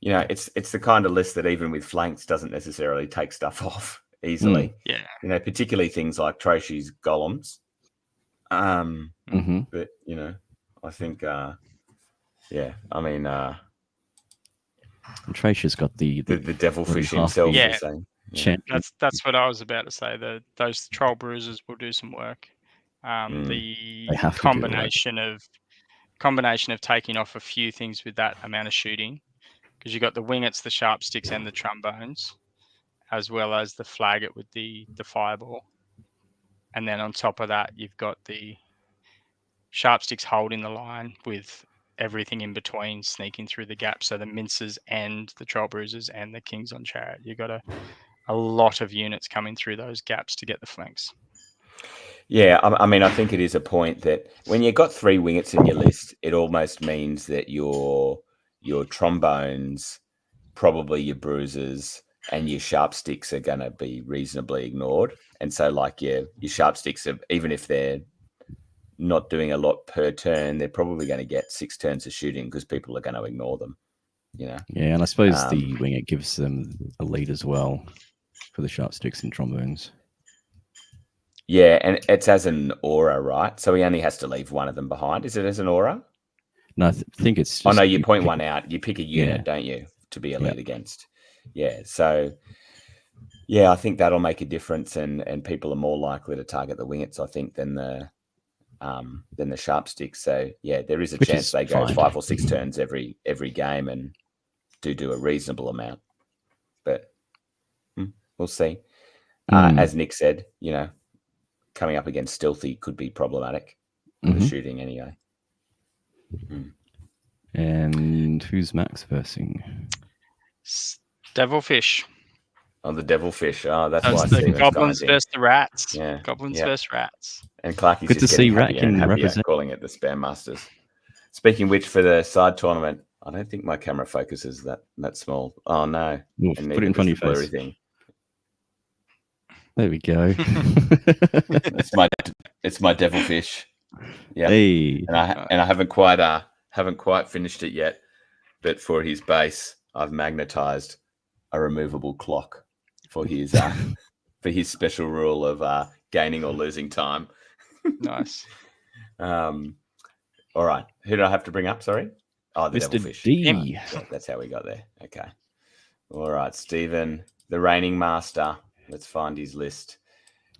you know, it's the kind of list that even with flanks doesn't necessarily take stuff off easily. Yeah. You know, particularly things like Troshi's golems. But you know, I think yeah, I mean and Trashi's got the devilfish himself. Yeah. Yeah. That's what I was about to say. Those troll bruisers will do some work. The combination of taking off a few things with that amount of shooting, because you got the wingets, the sharp sticks, and the trombones, as well as the flagget with the fireball, and then on top of that, you've got the sharp sticks holding the line with everything in between sneaking through the gap. So the mincers and the troll bruisers and the kings on chariot. You've got a lot of units coming through those gaps to get the flanks. Yeah, I mean, I think it is a point that when you've got 3 wingets in your list, it almost means that your trombones, probably your bruisers, and your sharp sticks are going to be reasonably ignored. And so, like, your sharp sticks, even if they're not doing a lot per turn, they're probably going to get 6 turns of shooting because people are going to ignore them. you know. Yeah, and I suppose the winglet gives them a lead as well for the sharp sticks and trombones. Yeah, and it's as an aura, right? So he only has to leave one of them behind. Is it as an aura? No, I think it's just. Oh no, you point one out. You pick a unit, Yeah. don't you, to be a Yeah. lead against? Yeah. So yeah, I think that'll make a difference, and people are more likely to target the wingets, I think, than the sharp sticks. So yeah, there is a Which chance is they go fine. 5 or 6 turns every game and do a reasonable amount. But we'll see. As Nick said, you know, coming up against stealthy could be problematic for the shooting anyway. And who's Max versing? Devilfish. Oh, the devilfish. Oh, that's why the Stephen's goblins commenting. versus the rats. Yeah. Goblins Yep. versus rats. And Clarky's Good just to see getting Rat happier can and happier, represent. calling it the Spam Masters. Speaking of which, for the side tournament, I don't think my camera focuses that small. Oh no. Oof, And put it in front of your face. thing. There we go. It's my devilfish. Yeah. Hey. And I haven't quite finished it yet. But for his base, I've magnetized a removable clock for his special rule of gaining or losing time. Nice. All right. Who do I have to bring up? Sorry. Oh, the Mr. devilfish. D. Yeah, that's how we got there. Okay. All right, Stephen, the reigning master. Let's find his list.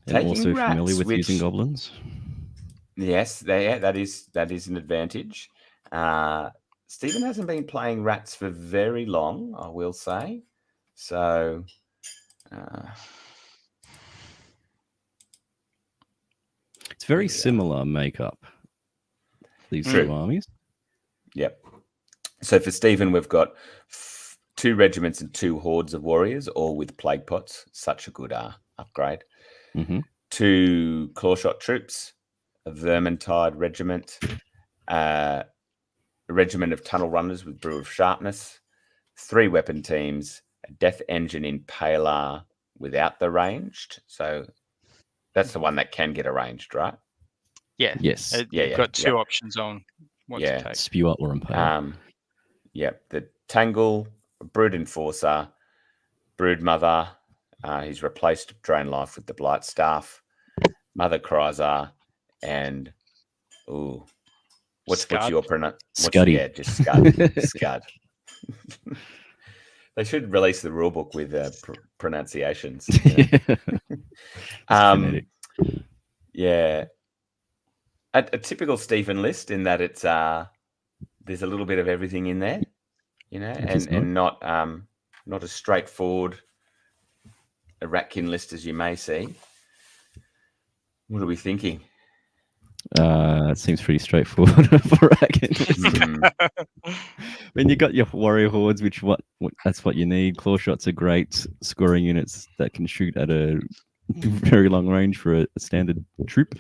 And also familiar with using goblins. Yes, that is an advantage. Stephen hasn't been playing rats for very long, I will say. So it's very similar makeup. These two armies. Yep. So for Stephen, we've got 2 regiments and 2 hordes of warriors, all with plague pots. Such a good upgrade. 2 clawshot troops, a vermintide regiment, a regiment of tunnel runners with brew of sharpness, 3 weapon teams, a death engine impaler without the ranged. So that's the one that can get arranged, right? Yeah. Yes. You've got 2 options on what to take. Spew Outlaw Impaler. The Tangle, Brood Enforcer, Brood Mother. He's replaced Drain Life with the Blight Staff, Mother Chrysar, and what's your pronunciation? Scuddy. Yeah, just Scud. Scud. They should release the rulebook with pronunciations. Yeah. A typical Stephen list in that it's there's a little bit of everything in there, you know, and not as straightforward a Ratkin list as you may see. What are we thinking? It seems pretty straightforward for Ratkin. When you got your warrior hordes, which that's what you need. Claw shots are great scoring units that can shoot at a very long range for a standard troop.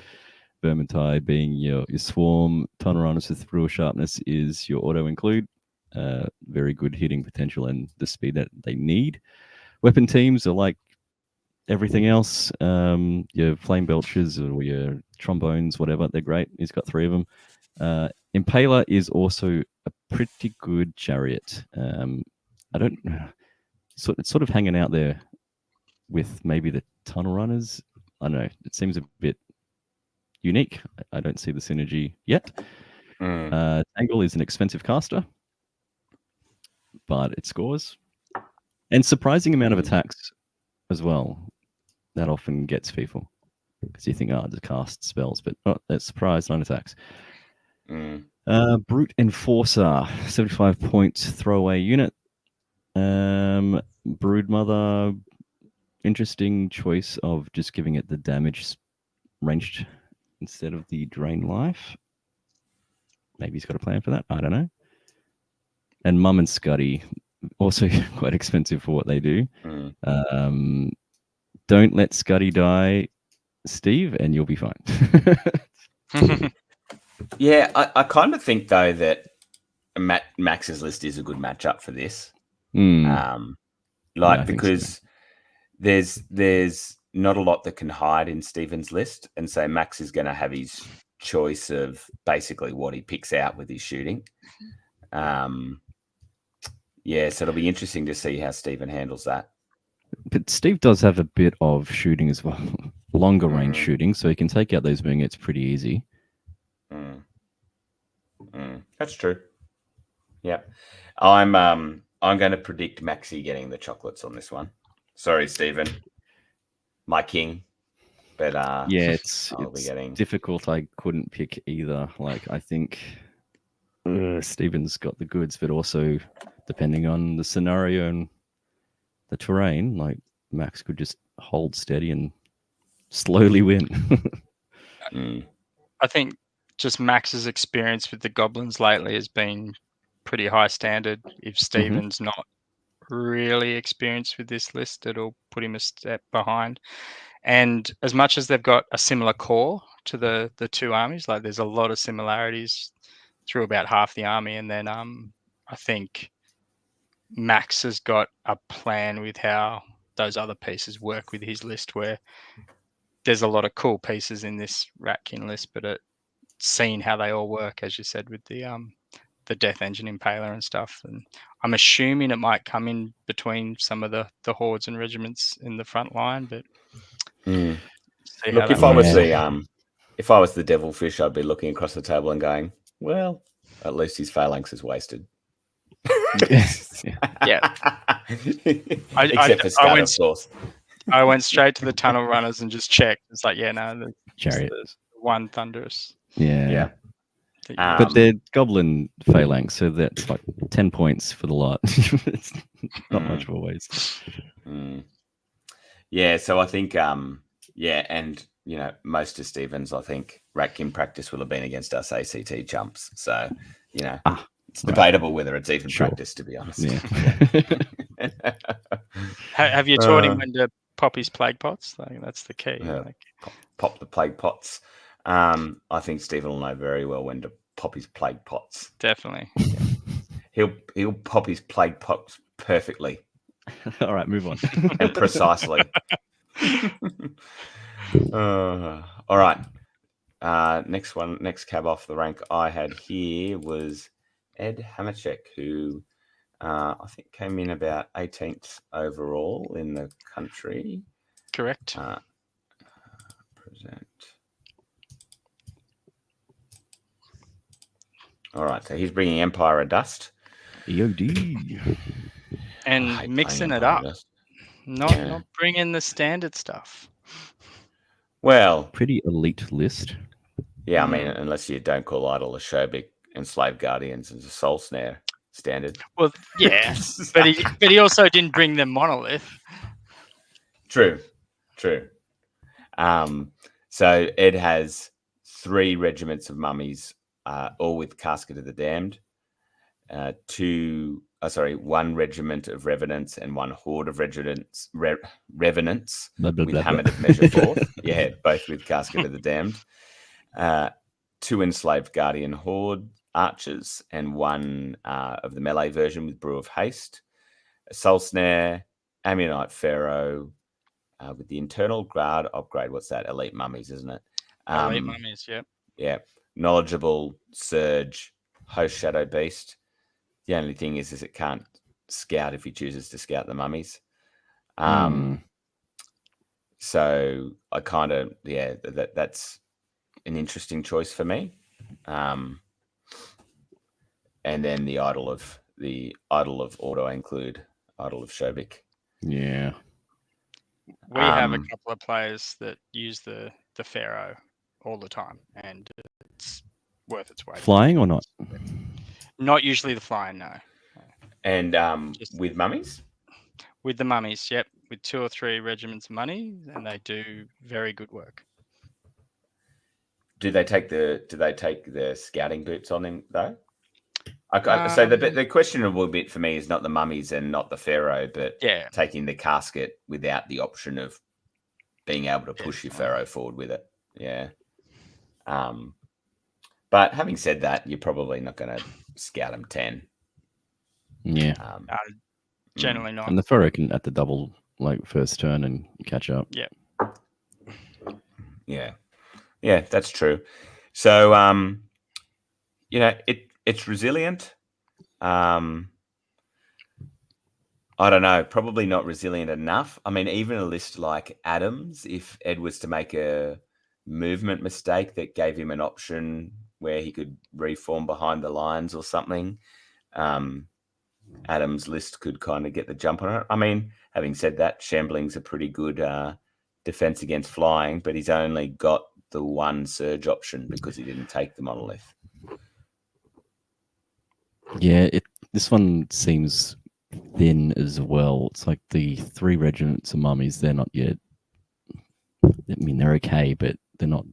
Vermintide being your swarm. Tunnel runners with real sharpness is your auto include. Very good hitting potential and the speed that they need. Weapon teams are like everything else. Your flame belchers or your trombones, whatever, they're great. He's got 3 of them. Impaler is also a pretty good chariot. It's sort of hanging out there with maybe the tunnel runners. I don't know. It seems a bit unique. I don't see the synergy yet. Tangle is an expensive caster, but it scores. And surprising amount of attacks as well. That often gets people. Because you think, just cast spells, but that's surprise, 9 attacks. Brute Enforcer, 75 points throwaway unit. Brood Mother, interesting choice of just giving it the damage ranged instead of the drain life. Maybe he's got a plan for that. I don't know. And Mum and Scuddy, also quite expensive for what they do. Don't let Scuddy die, Steve, and you'll be fine. Yeah, I kind of think though that Max's list is a good matchup for this. Because there's not a lot that can hide in Stephen's list, and so Max is going to have his choice of basically what he picks out with his shooting. Yeah, so it'll be interesting to see how Stephen handles that. But Steve does have a bit of shooting as well, longer range Mm. shooting, so he can take out those wingets pretty easy. That's true. Yeah, I'm going to predict Maxi getting the chocolates on this one. Sorry, Stephen, my king. But Yeah, it's I'll be getting. difficult. I couldn't pick either. Like, I think Stephen's got the goods, but also depending on the scenario and the terrain, like Max could just hold steady and slowly win. I think just Max's experience with the goblins lately has been pretty high standard. If Stephen's not really experienced with this list, it'll put him a step behind. And as much as they've got a similar core to the two armies, like there's a lot of similarities through about half the army, and then I think Max has got a plan with how those other pieces work with his list, where there's a lot of cool pieces in this Ratkin list, but seeing how they all work, as you said, with the Death Engine Impaler and stuff. And I'm assuming it might come in between some of the hordes and regiments in the front line, but look, if I was the devilfish, I'd be looking across the table and going, well, at least his phalanx is wasted. Yeah. Except for Scud, of course. I went straight to the tunnel runners and just checked. It's like, yeah, no, the Chariot. One Thunderous. Yeah. Yeah. But they're goblin phalanx, so that's like 10 points for the lot. It's not much of a waste. Yeah, so I think, and most of Stevens, I think, Ratkin practice will have been against us ACT jumps. So, it's debatable whether it's even practice, to be honest. Yeah. Have you taught him when to pop his plague pots? Like, that's the key. Pop the plague pots. I think Stephen will know very well when to pop his plague pots. Definitely. He'll pop his plague pots perfectly. All right, move on. And precisely. All right. Next cab off the rank I had here was Ed Hamachek, who I think came in about 18th overall in the country. Correct. Present. All right, so he's bringing Empire of Dust. EOD. And mixing it up. Not bringing the standard stuff. Well, pretty elite list. Yeah, I mean, unless you don't call Idol a Shobik and Slave Guardians as a Soul Snare standard. Well, yeah, but he also didn't bring the Monolith. True. So Ed has 3 regiments of mummies, all with Casket of the Damned. 1 regiment of Revenants and 1 horde of Revenants with Hammered of Measure Forth. Yeah, both with Casket of the Damned. 2 enslaved Guardian Horde archers and 1 of the melee version with Brew of Haste. A Soul Snare, Ammonite Pharaoh with the internal guard upgrade. What's that? Elite Mummies, isn't it? Elite Mummies, yep. Yeah. Knowledgeable, Surge, Host Shadow Beast. The only thing is it can't scout if he chooses to scout the mummies. So I kind of, that's an interesting choice for me. And then the idol of Auto include Idol of Shobik. Yeah. We have a couple of players that use the Pharaoh all the time, and it's worth its weight. Flying or not? Not usually the flying, no. And with mummies? With the mummies, yep. With 2 or 3 regiments of money, and they do very good work. Do they take the scouting boots on them though? So the questionable bit for me is not the mummies and not the Pharaoh, but taking the casket without the option of being able to push your Pharaoh forward with it. Yeah. But having said that, you're probably not going to scout them 10. Yeah. Generally not. And the Pharaoh can at the double, like first turn and catch up. Yeah. Yeah, that's true. So, it's resilient. I don't know, probably not resilient enough. I mean, even a list like Adams, if Ed was to make a movement mistake that gave him an option where he could reform behind the lines or something, Adams' list could kind of get the jump on it. I mean, having said that, Shambling's a pretty good defense against flying, but he's only got the one surge option because he didn't take the monolith. Yeah, this one seems thin as well. It's like the 3 regiments of mummies, they're not yet. I mean, they're okay, but they're not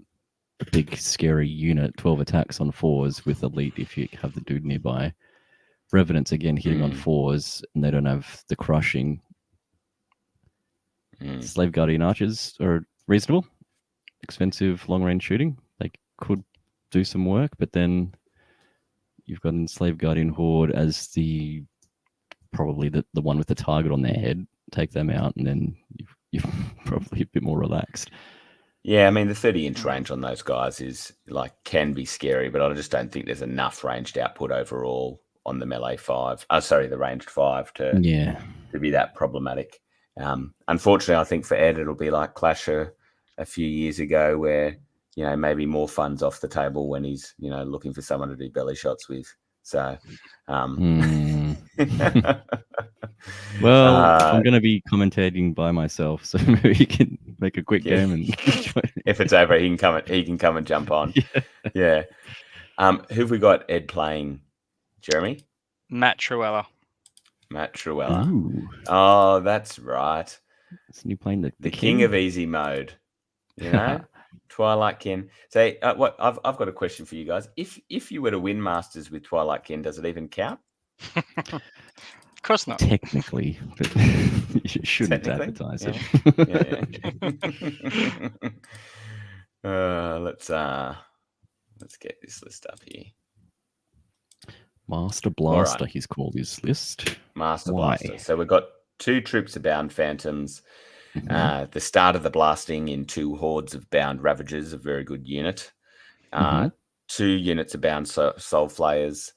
a big, scary unit. 12 attacks on 4s with elite if you have the dude nearby. Revenants, again, hitting on 4s, and they don't have the crushing. Slave Guardian archers are reasonable. Expensive long-range shooting. They could do some work, but then you've got Enslaved Guardian Horde as probably the one with the target on their head. Take them out, and then you're probably a bit more relaxed. Yeah, I mean, the 30-inch range on those guys can be scary, but I just don't think there's enough ranged output overall on the melee 5. The ranged 5 to be that problematic. Unfortunately, I think for Ed, it'll be like Clash a few years ago where, maybe more funds off the table when he's, looking for someone to do belly shots with. So, well, I'm going to be commentating by myself, so maybe you can make a quick game and if it's over, he can come and jump on. Yeah. Who have we got Ed playing, Jeremy? Matt Truella. Ooh. Oh, that's right. Isn't he playing the king of easy mode? Twilight Kin. So, what I've got a question for you guys. If you were to win Masters with Twilight Kin, does it even count? Of course not. Technically, but you shouldn't advertise it. Let's get this list up here. Master Blaster, he's called his list. Master Blaster. So we've got 2 troops of bound phantoms. The start of the blasting in 2 hordes of bound ravagers, a very good unit. 2 units of bound soul flayers.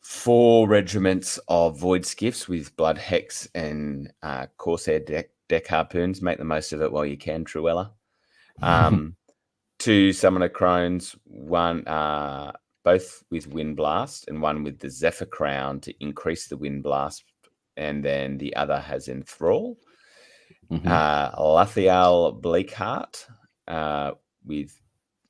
4 regiments of void skiffs with blood hex and corsair deck harpoons. Make the most of it while you can, Truella. 2 summoner crones, one both with wind blast and one with the Zephyr crown to increase the wind blast, and then the other has enthrall. Lathiel Bleakheart with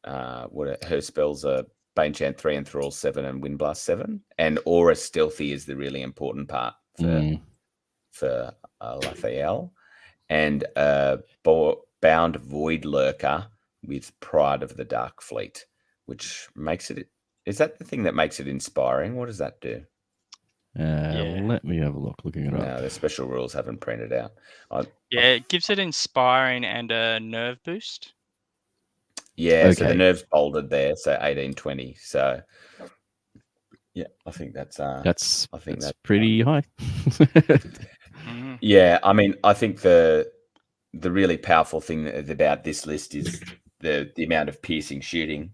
her spells are Banechant 3, Enthrall 7, and Wind Blast 7. And Aura Stealthy is the really important part for Lathiel. And Bound Void Lurker with Pride of the Dark Fleet, which makes it... Is that the thing that makes it inspiring? What does that do? Let me have a look. Looking it up. No, the special rules haven't printed out. It gives it inspiring and a nerve boost. Yeah, okay. So the nerve's bolded there, so 18-20. So yeah, I think that's pretty high. Yeah, I mean, I think the really powerful thing about this list is the amount of piercing shooting.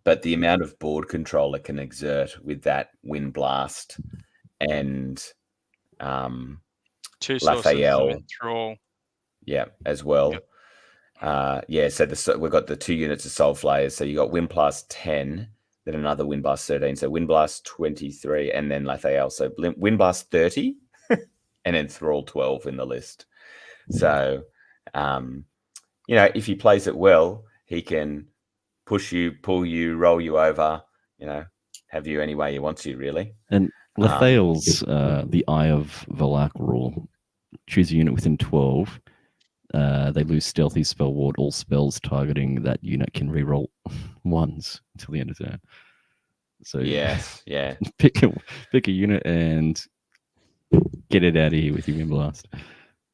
But the amount of board control it can exert with that wind blast and 2 sources of enthrall. Yeah, as well. Yep. So we've got the 2 units of soul flayers. So you got wind blast 10, then another wind blast 13. So wind blast 23, and then Lathiel. So wind blast 30, and enthrall 12 in the list. So, if he plays it well, he can push you, pull you, roll you over, have you any way he wants you, really. And Lathiel's the Eye of Valak rule. Choose a unit within 12. They lose stealthy spell ward. All spells targeting that unit can reroll 1s until the end of the turn. So yes, yeah. pick a unit and get it out of here with your wind blast.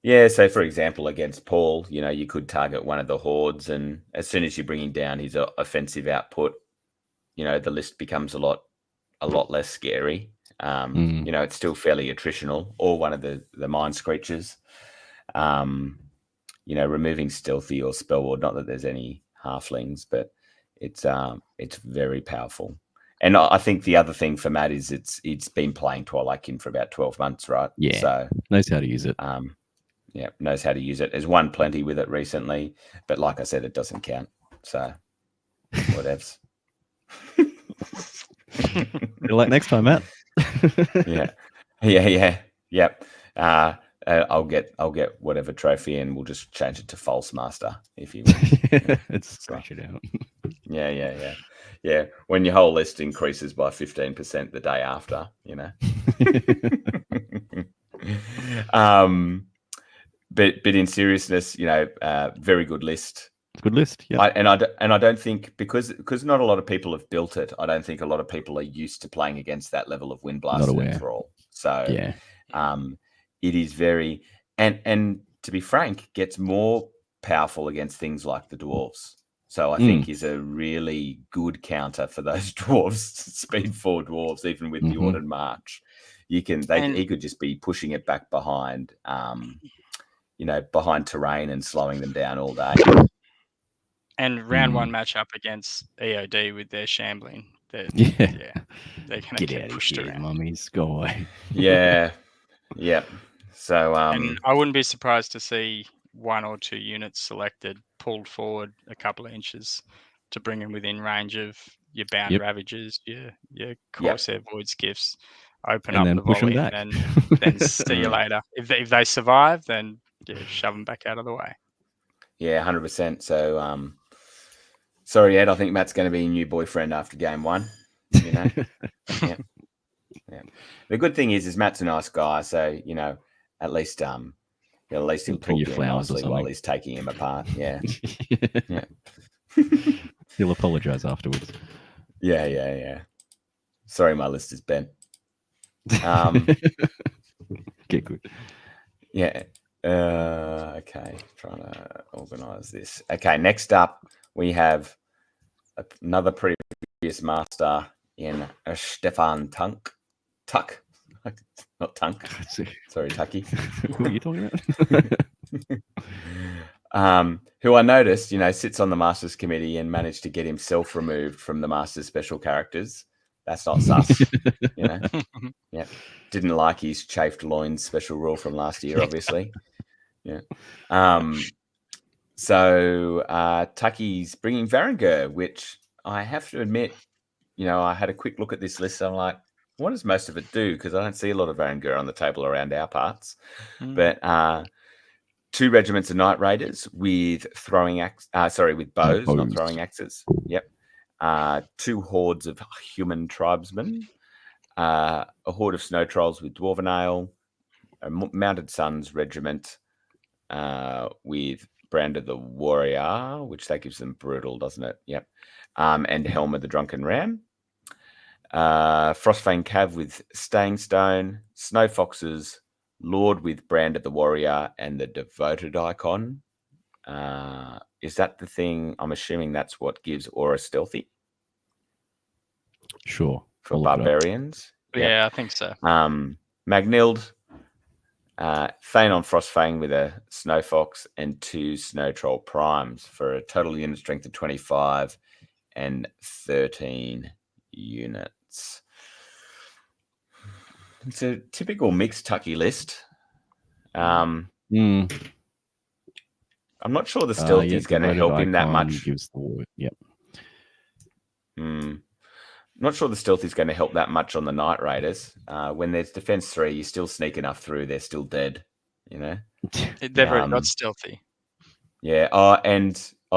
Yeah, so for example, against Paul, you could target one of the hordes, and as soon as you're bringing down his offensive output, the list becomes a lot less scary. It's still fairly attritional, or one of the mind screechers. Removing stealthy or spell ward. Not that there's any halflings, but it's very powerful. And I think the other thing for Matt is it's been playing Twilight for about 12 months, right? Yeah. So knows how to use it. Yeah, knows how to use it. Has won plenty with it recently, but like I said, it doesn't count. So whatevs. Good luck next time, Matt. Yep. I'll get whatever trophy, and we'll just change it to False Master if you win. Let's scratch it out. Yeah. When your whole list increases by 15% the day after, But in seriousness, very good list. Good list, yeah. I don't think because not a lot of people have built it. I don't think a lot of people are used to playing against that level of Windblast and Enthrall. So yeah, it is very and to be frank, gets more powerful against things like the dwarves. So I think is a really good counter for those dwarves, speed 4 dwarves, even with the ordered march. He could just be pushing it back behind. Behind terrain and slowing them down all day. And round 1 matchup against EOD with their shambling. They're going to get pushed around. Mummies, go away. Yeah. So, and I wouldn't be surprised to see 1 or 2 units selected, pulled forward a couple of inches to bring them within range of your bound Ravagers, your Corsair Void Skiffs, open up the volley, and then see you later. If they survive, then shove them back out of the way. Yeah, 100%. So, sorry, Ed. I think Matt's going to be your new boyfriend after game 1. Yeah. The good thing is Matt's a nice guy, so at least he'll talk to him nicely while he's taking him apart. Yeah. He'll apologize afterwards. Yeah. Sorry, my list is bent. Get good. Yeah. Okay. Trying to organize this. Okay. Next up, we have another previous master in Stefan Tuck. Not Tunk. Sorry, Tucky. Who are you talking about? Who I noticed, sits on the Masters Committee and managed to get himself removed from the Masters special characters. That's not sus. Yeah. Didn't like his chafed loins special rule from last year, obviously. Yeah. So Tucky's bringing Varangur, which I have to admit, I had a quick look at this list. And I'm like, what does most of it do? Because I don't see a lot of Varangur on the table around our parts. But 2 regiments of Night Raiders with with bows, not throwing axes. Yep. 2 hordes of human tribesmen, a horde of snow trolls with Dwarven Ale, a Mounted Sons regiment with Brand of the Warrior, which that gives them brutal, doesn't it? Yep. And Helm of the Drunken Ram. Frostfang Cav with Staying Stone, Snow Foxes, Lord with Brand of the Warrior, and the Devoted Icon. Is that the thing? I'm assuming that's what gives Aura Stealthy. Sure. For Barbarians. Yeah, I think so. Magnild, Thane on Frostfang with a Snow Fox and 2 Snow Troll Primes for a total unit strength of 25 and 13 units. It's a typical mixed Tucky list. I'm not sure the stealth is going to help him that much. Not sure the stealth is going to help that much on the Night Raiders. When there's defense 3, you still sneak enough through, they're still dead. They've already got stealthy. Yeah.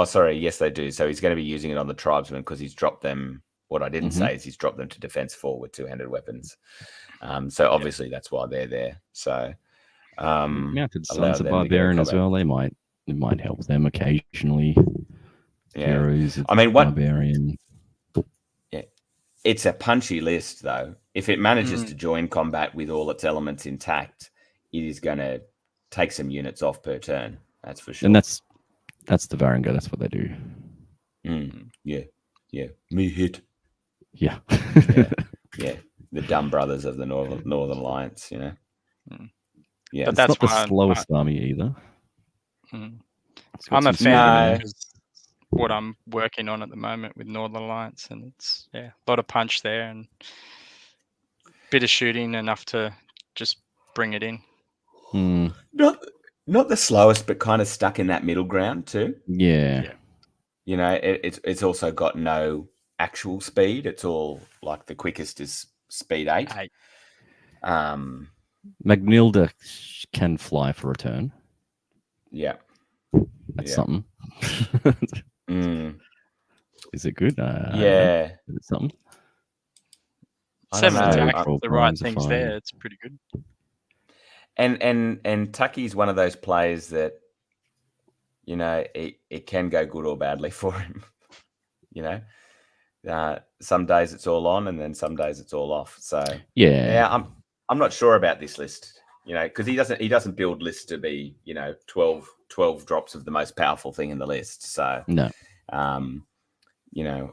Sorry. Yes, they do. So he's going to be using it on the tribesmen because he's dropped them. What I didn't say is he's dropped them to defense 4 with 2-handed weapons. So obviously that's why they're there. So Mounted Sons of Barbarian as well. They might help them occasionally. Yeah. Heroes of Barbarian. Yeah. It's a punchy list though. If it manages to join combat with all its elements intact, it is going to take some units off per turn. That's for sure. And that's the Varangur. That's what they do. Yeah. Me hit. Yeah. Yeah. The dumb brothers of the Northern Alliance, Yeah. But that's not the slowest army either. I'm a fan what I'm working on at the moment with Northern Alliance, and it's a lot of punch there and bit of shooting enough to just bring it in. Not the slowest, but kind of stuck in that middle ground too. Yeah. You know, it's also got no actual speed. It's all like the quickest is speed 8. Magnilda can fly for a turn. Yeah. That's Yeah. something. Is it good? Yeah. Is it something? I don't 7 know. attack, Troll the right primes are things fine. there. It's pretty good. And Tucky's one of those players that, you know, it can go good or badly for him. You know, some days it's all on, and then some days it's all off. So Yeah, I'm not sure about this list. You know, because he doesn't build lists to be, you know, 12 drops of the most powerful thing in the list. So no. You know,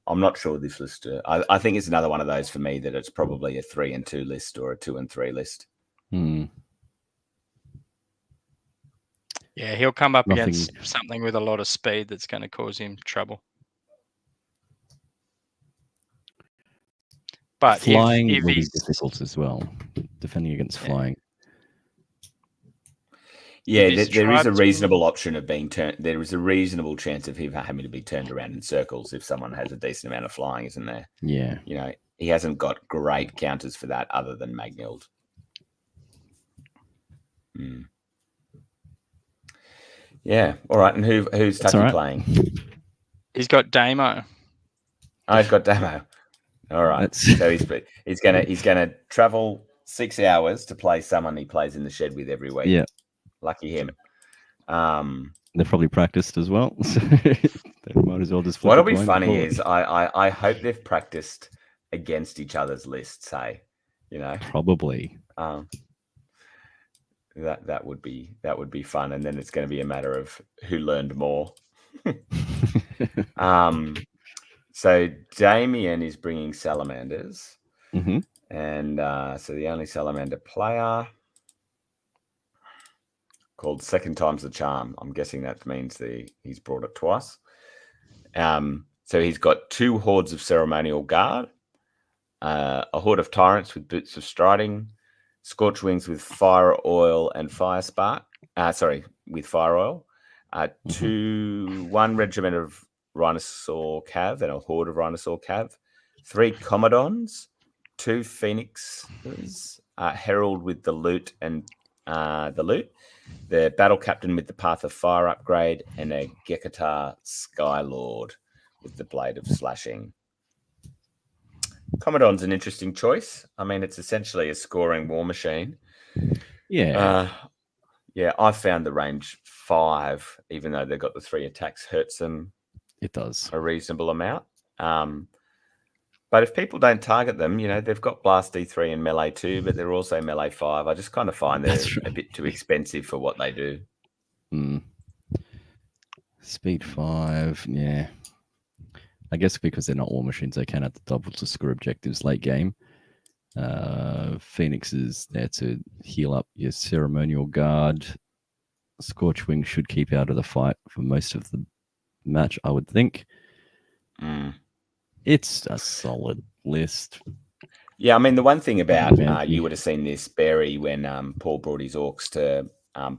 I'm not sure this list. I think it's another one of those for me that it's probably a 3 and 2 list or a 2 and 3 list. Yeah, he'll come up against something with a lot of speed that's going to cause him trouble. But flying if will be he's difficult as well, defending against flying. Yeah, there is a reasonable option of being turned. There is a reasonable chance of him having to be turned around in circles if someone has a decent amount of flying, isn't there? Yeah. You know, he hasn't got great counters for that other than Magnild. Yeah. All right. And who's Tucky playing? He's got Damo. Oh, he's got Damo. All right. So he's gonna travel 6 hours to play someone he plays in the shed with every week. Yeah. Lucky him. They've probably practiced as well. So they might as well just flip. What'll be funny is I hope they've practiced against each other's lists, hey. You know? Probably. That would be fun, and then it's going to be a matter of who learned more. So Damien is bringing salamanders, and so the only salamander player called Second Time's the Charm. I'm guessing that means he's brought it twice. So he's got 2 hordes of ceremonial guard, a horde of tyrants with boots of striding, scorch wings with fire oil and fire spark. With fire oil. 1 regiment of rhinosaur cav and a horde of rhinosaur cav, 3 commodons, 2 phoenixes, herald with the loot and the battle captain with the path of fire upgrade, and a Gekatar Skylord with the blade of slashing. Commodon's an interesting choice. I mean, it's essentially a scoring war machine. Yeah. Yeah, I found the range 5, even though they've got the 3 attacks, hurts them. It does a reasonable amount. But if people don't target them, you know, they've got Blast D3 and Melee 2, but they're also Melee 5. I just kind of find they're a bit too expensive for what they do. Speed 5, yeah. I guess because they're not war machines, they can have the double to score objectives late game. Phoenix is there to heal up your ceremonial guard. Scorchwing should keep out of the fight for most of the match, I would think. It's a solid list. Yeah, I mean, the one thing about you would have seen this, Barry, when Paul brought his orcs to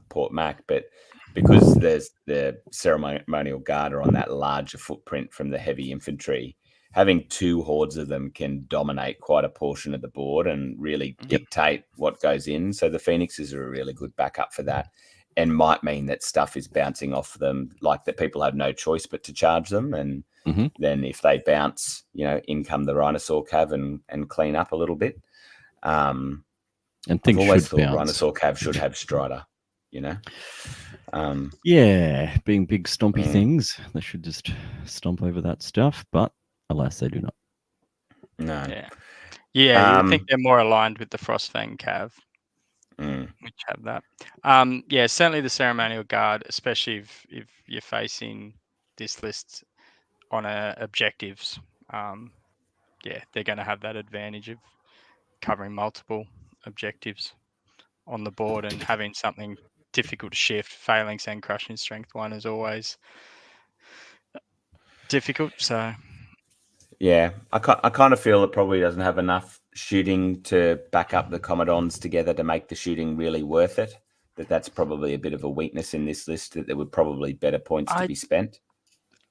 Port Mac, but because there's the ceremonial guard are on that larger footprint from the heavy infantry, having 2 hordes of them can dominate quite a portion of the board and really dictate what goes in. So the Phoenixes are a really good backup for that, and might mean that stuff is bouncing off them, like that people have no choice but to charge them. And then if they bounce, you know, in come the Rhinosaur Cav and clean up a little bit. And I've always thought Rhinosaur Cav should have Strider, you know? Yeah, being big stompy things, they should just stomp over that stuff, but alas, they do not. No. Yeah, you think they're more aligned with the Frostfang Cav, which have that. Yeah, certainly the Ceremonial Guard, especially if you're facing this list on objectives. Yeah, they're going to have that advantage of covering multiple objectives on the board and having something difficult to shift. Phalanx and Crushing Strength 1 is always difficult. So Yeah, I kind of feel it probably doesn't have enough shooting to back up the Commodons together to make the shooting really worth it. That's probably a bit of a weakness in this list, that there were probably better points to be spent.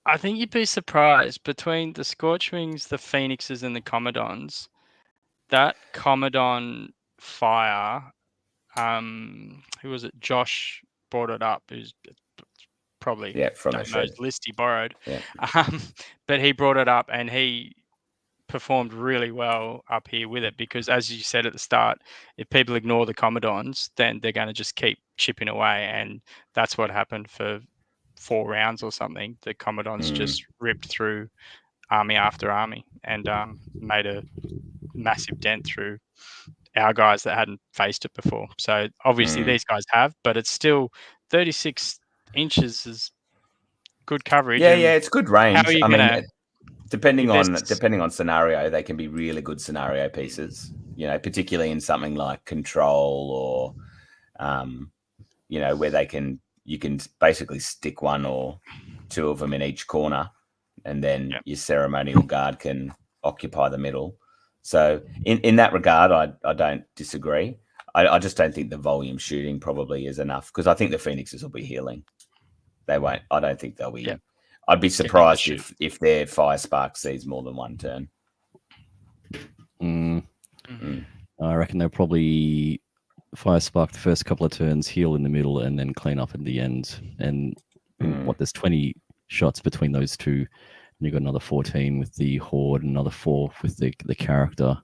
I think you'd be surprised between the Scorchwings, the Phoenixes, and the Commodons. That Commodon fire, who was it? Josh brought it up. Who's probably from the don't know shed. his list he borrowed. Yeah. But he brought it up and he performed really well up here with it, because as you said at the start, if people ignore the Commodons, then they're going to just keep chipping away, and that's what happened for 4 rounds or something. The Commodons just ripped through army after army and made a massive dent through our guys that hadn't faced it before. So obviously these guys have, but it's still 36 inches is good coverage. Yeah, it's good range. How are you gonna? Depending on scenario, they can be really good scenario pieces. Particularly in something like control, or where you can basically stick 1 or 2 of them in each corner, and then your ceremonial guard can occupy the middle. So in that regard, I don't disagree. I just don't think the volume shooting probably is enough, because I think the Phoenixes will be healing. They won't. I don't think they'll be. Yep. I'd be surprised if their fire spark sees more than 1 turn. I reckon they'll probably fire spark the first couple of turns, heal in the middle, and then clean up in the end. And there's 20 shots between those two, and you've got another 14 with the horde, another 4 with the character.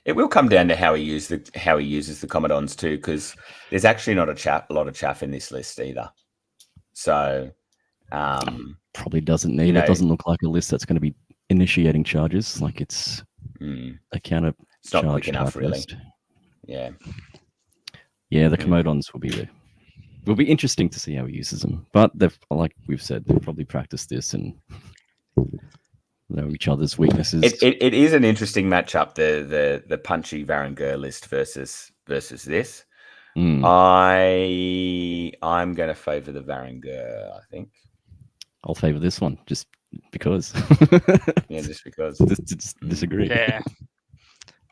It will come down to how he uses the Commodons too, because there's actually not a lot of chaff in this list either. So probably doesn't need. It doesn't look like a list that's going to be initiating charges. Like it's a counter. It's not quick enough, really. List. Yeah. The Commodons will be interesting to see how he uses them. But they've, like we've said, they've probably practiced this and know each other's weaknesses. It is an interesting matchup, the punchy Varangur list versus this. I'm going to favour the Varangur, I think. I'll favour this one just because. Just because. Just disagree. Yeah.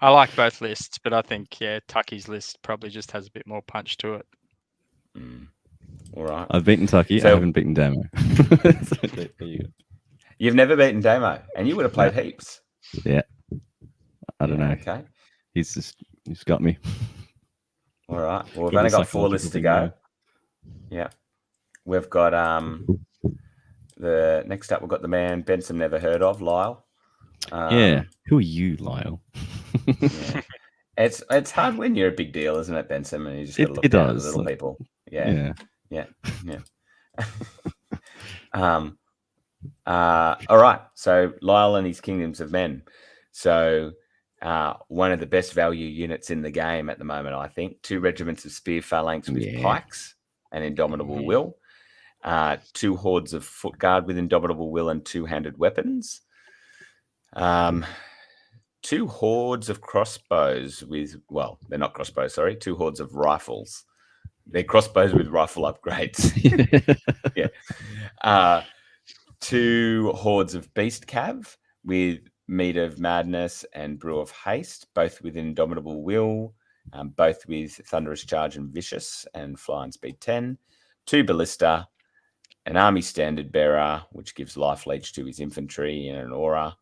I like both lists, but I think Tucky's list probably just has a bit more punch to it. All right. I've beaten Tucky. I haven't beaten Damo. So there you go. You've never beaten Damo, and you would have played heaps. Yeah. I don't know. Okay. He's got me. All right. Well, we've only got 4 lists to go. Yeah. We've got the next up. We've got the man Benson never heard of, Lyle. Who are you, Lyle? It's hard when you're a big deal, isn't it, Benson? And you just got to look down at the little people. Yeah. All right. So Lyle and his Kingdoms of Men. So one of the best value units in the game at the moment, I think. 2 regiments of spear phalanx with pikes and indomitable will. 2 hordes of foot guard with indomitable will and 2-handed weapons. 2 hordes of crossbows with, well, they're not crossbows, sorry. 2 hordes of rifles. They're crossbows with rifle upgrades. 2 hordes of beast cav with Mead of Madness and Brew of Haste, both with indomitable will, both with Thunderous Charge and Vicious and Fly and Speed 10. 2 ballista, an army standard bearer, which gives life leech to his infantry and an aura.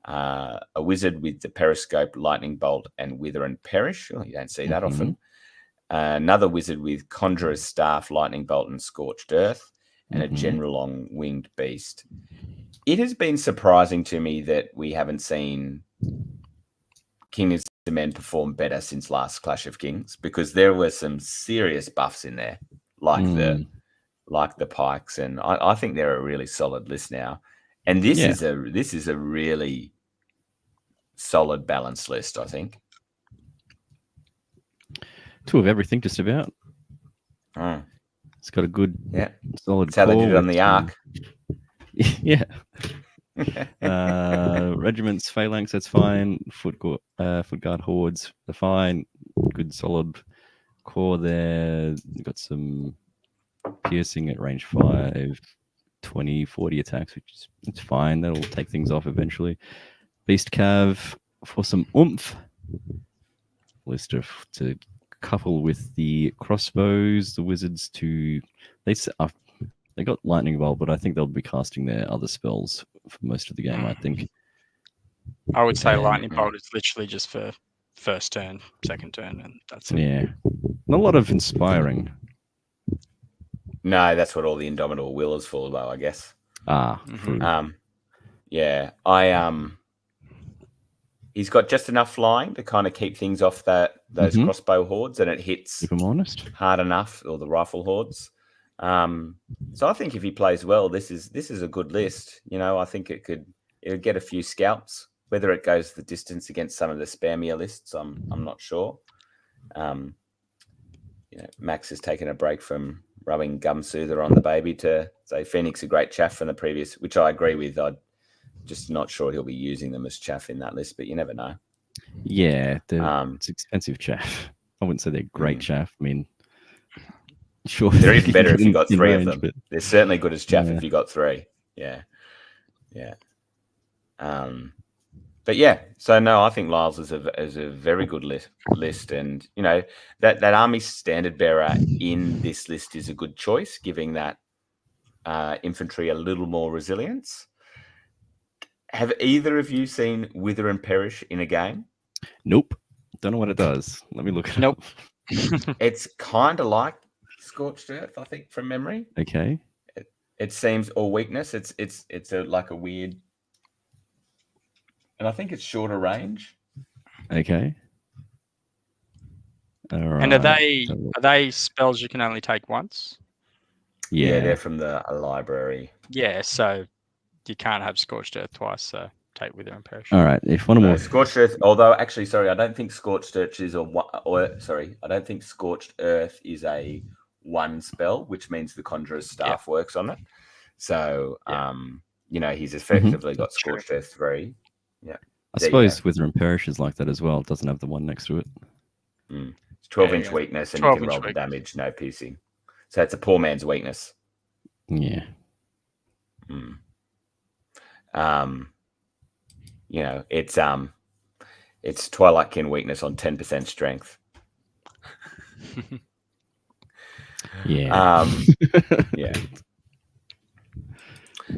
A wizard with the periscope, lightning bolt, and wither and perish. Oh, you don't see that often. Another wizard with conjurer's staff, lightning bolt, and scorched earth, and a general on winged beast. It has been surprising to me that we haven't seen Kingdoms of Men perform better since last Clash of Kings, because there were some serious buffs in there, like the pikes, and I think they're a really solid list now. And this is a really solid balanced list, I think. 2 of everything, just about. It's got a good, solid. That's how they did it on the Ark. Regiments, phalanx, that's fine. Foot guard hordes, they're fine. Good solid core there. You've got some piercing at range 5. 20, 40 attacks, which is it's fine. That'll take things off eventually. Beast Cav for some oomph. Lister to couple with the crossbows. The wizards they got lightning bolt, but I think they'll be casting their other spells for most of the game. I think. I would say And- lightning bolt is literally just for first turn, second turn, and that's it. Yeah, not a lot of inspiring. No, that's what all the Indomitable Will is for, though, I guess. True. Yeah, he's got just enough flying to kind of keep things off those crossbow hordes, and it hits If I'm honest, hard enough, or the rifle hordes. So I think if he plays well, this is a good list. I think it'll get a few scalps. Whether it goes the distance against some of the spammier lists, I'm not sure. Max has taken a break from rubbing gum soother on the baby to say Phoenix a great chaff from the previous, which I agree with. I'm just not sure he'll be using them as chaff in that list, but you never know. Yeah, it's expensive chaff. I wouldn't say they're great chaff. I mean, sure, they're even better if you got three range, of them. But they're certainly good as chaff if you got three. Yeah. But yeah, so no, I think Lyles is a very good list, and that army standard bearer in this list is a good choice, giving that infantry a little more resilience. Have either of you seen Wither and Perish in a game? Nope, don't know what it does. Let me look it Nope. up. It's kind of like Scorched Earth, I think, from memory. Okay. It seems all weakness. It's like a weird. And I think it's shorter range. Okay. All right. And are they spells you can only take once? Yeah, they're from the library. Yeah, so you can't have Scorched Earth twice, so take Wither and Perish. All right. If one more Scorched Earth, although actually, sorry, I don't think Scorched Earth is I don't think Scorched Earth is a one spell, which means the Conjurer's Staff works on it. So, he's effectively got Scorched Earth 3. Yeah. I suppose Wither and Perish is like that as well. It doesn't have the one next to it. It's 12-inch weakness, and you can roll the damage, no piercing. So it's a poor man's weakness. Yeah. It's Twilight Kin weakness on 10% strength. Yeah. Yeah.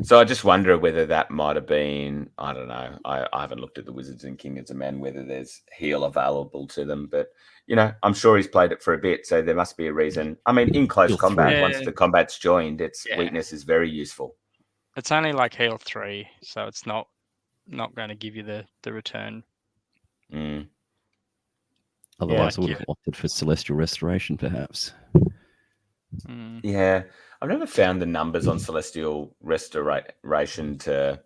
So I just wonder whether that might have been, I don't know. I haven't looked at the Wizards and Kingdoms of Men, whether there's heal available to them. But, I'm sure he's played it for a bit, so there must be a reason. I mean, in close combat, once the combat's joined, its weakness is very useful. It's only like heal 3, so it's not going to give you the return. Otherwise, I would have opted for Celestial Restoration, perhaps. Yeah, I've never found the numbers on Celestial Restoration to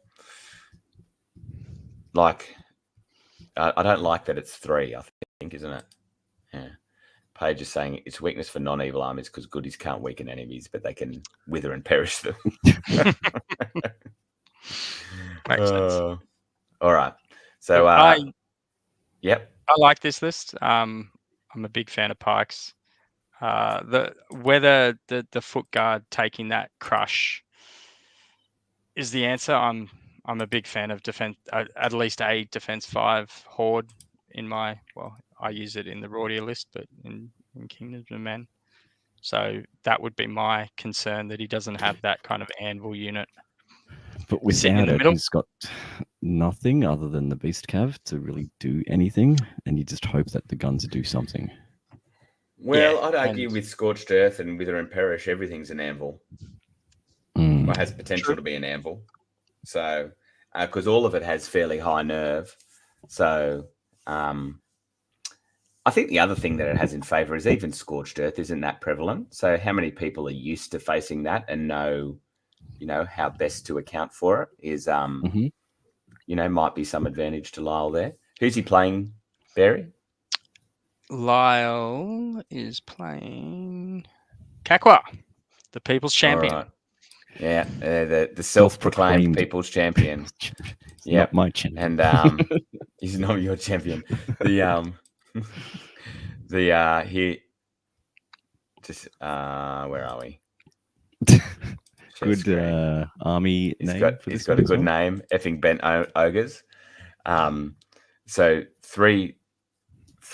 like. I don't like that it's 3. I think, isn't it? Yeah. Page is saying its weakness for non-evil armies because goodies can't weaken enemies, but they can wither and perish them. Makes sense. All right. So, yep. I like this list. I'm a big fan of Pikes. Whether the foot guard taking that crush is the answer. I'm a big fan of defense. At least a defense 5 horde in my. Well, I use it in the raw tier list, but in Kingdoms of Men. So that would be my concern, that he doesn't have that kind of anvil unit. But without it, he's got nothing other than the Beast Cav to really do anything, and you just hope that the guns do something. Well, I'd argue with Scorched Earth and Wither and Perish, everything's an anvil. Or has potential to be an anvil. So, because all of it has fairly high nerve. So, I think the other thing that it has in favour is even Scorched Earth isn't that prevalent. So, how many people are used to facing that and know how best to account for it is, might be some advantage to Lyle there. Who's he playing, Barry? Lyle is playing Kakwa, the People's Champion. Right. Yeah, the self-proclaimed People's Champion. Yeah, not my champion. And he's not your champion. Where are we? good screen. army He's name got for this he's got one a as good well. name, effing bent ogres. So three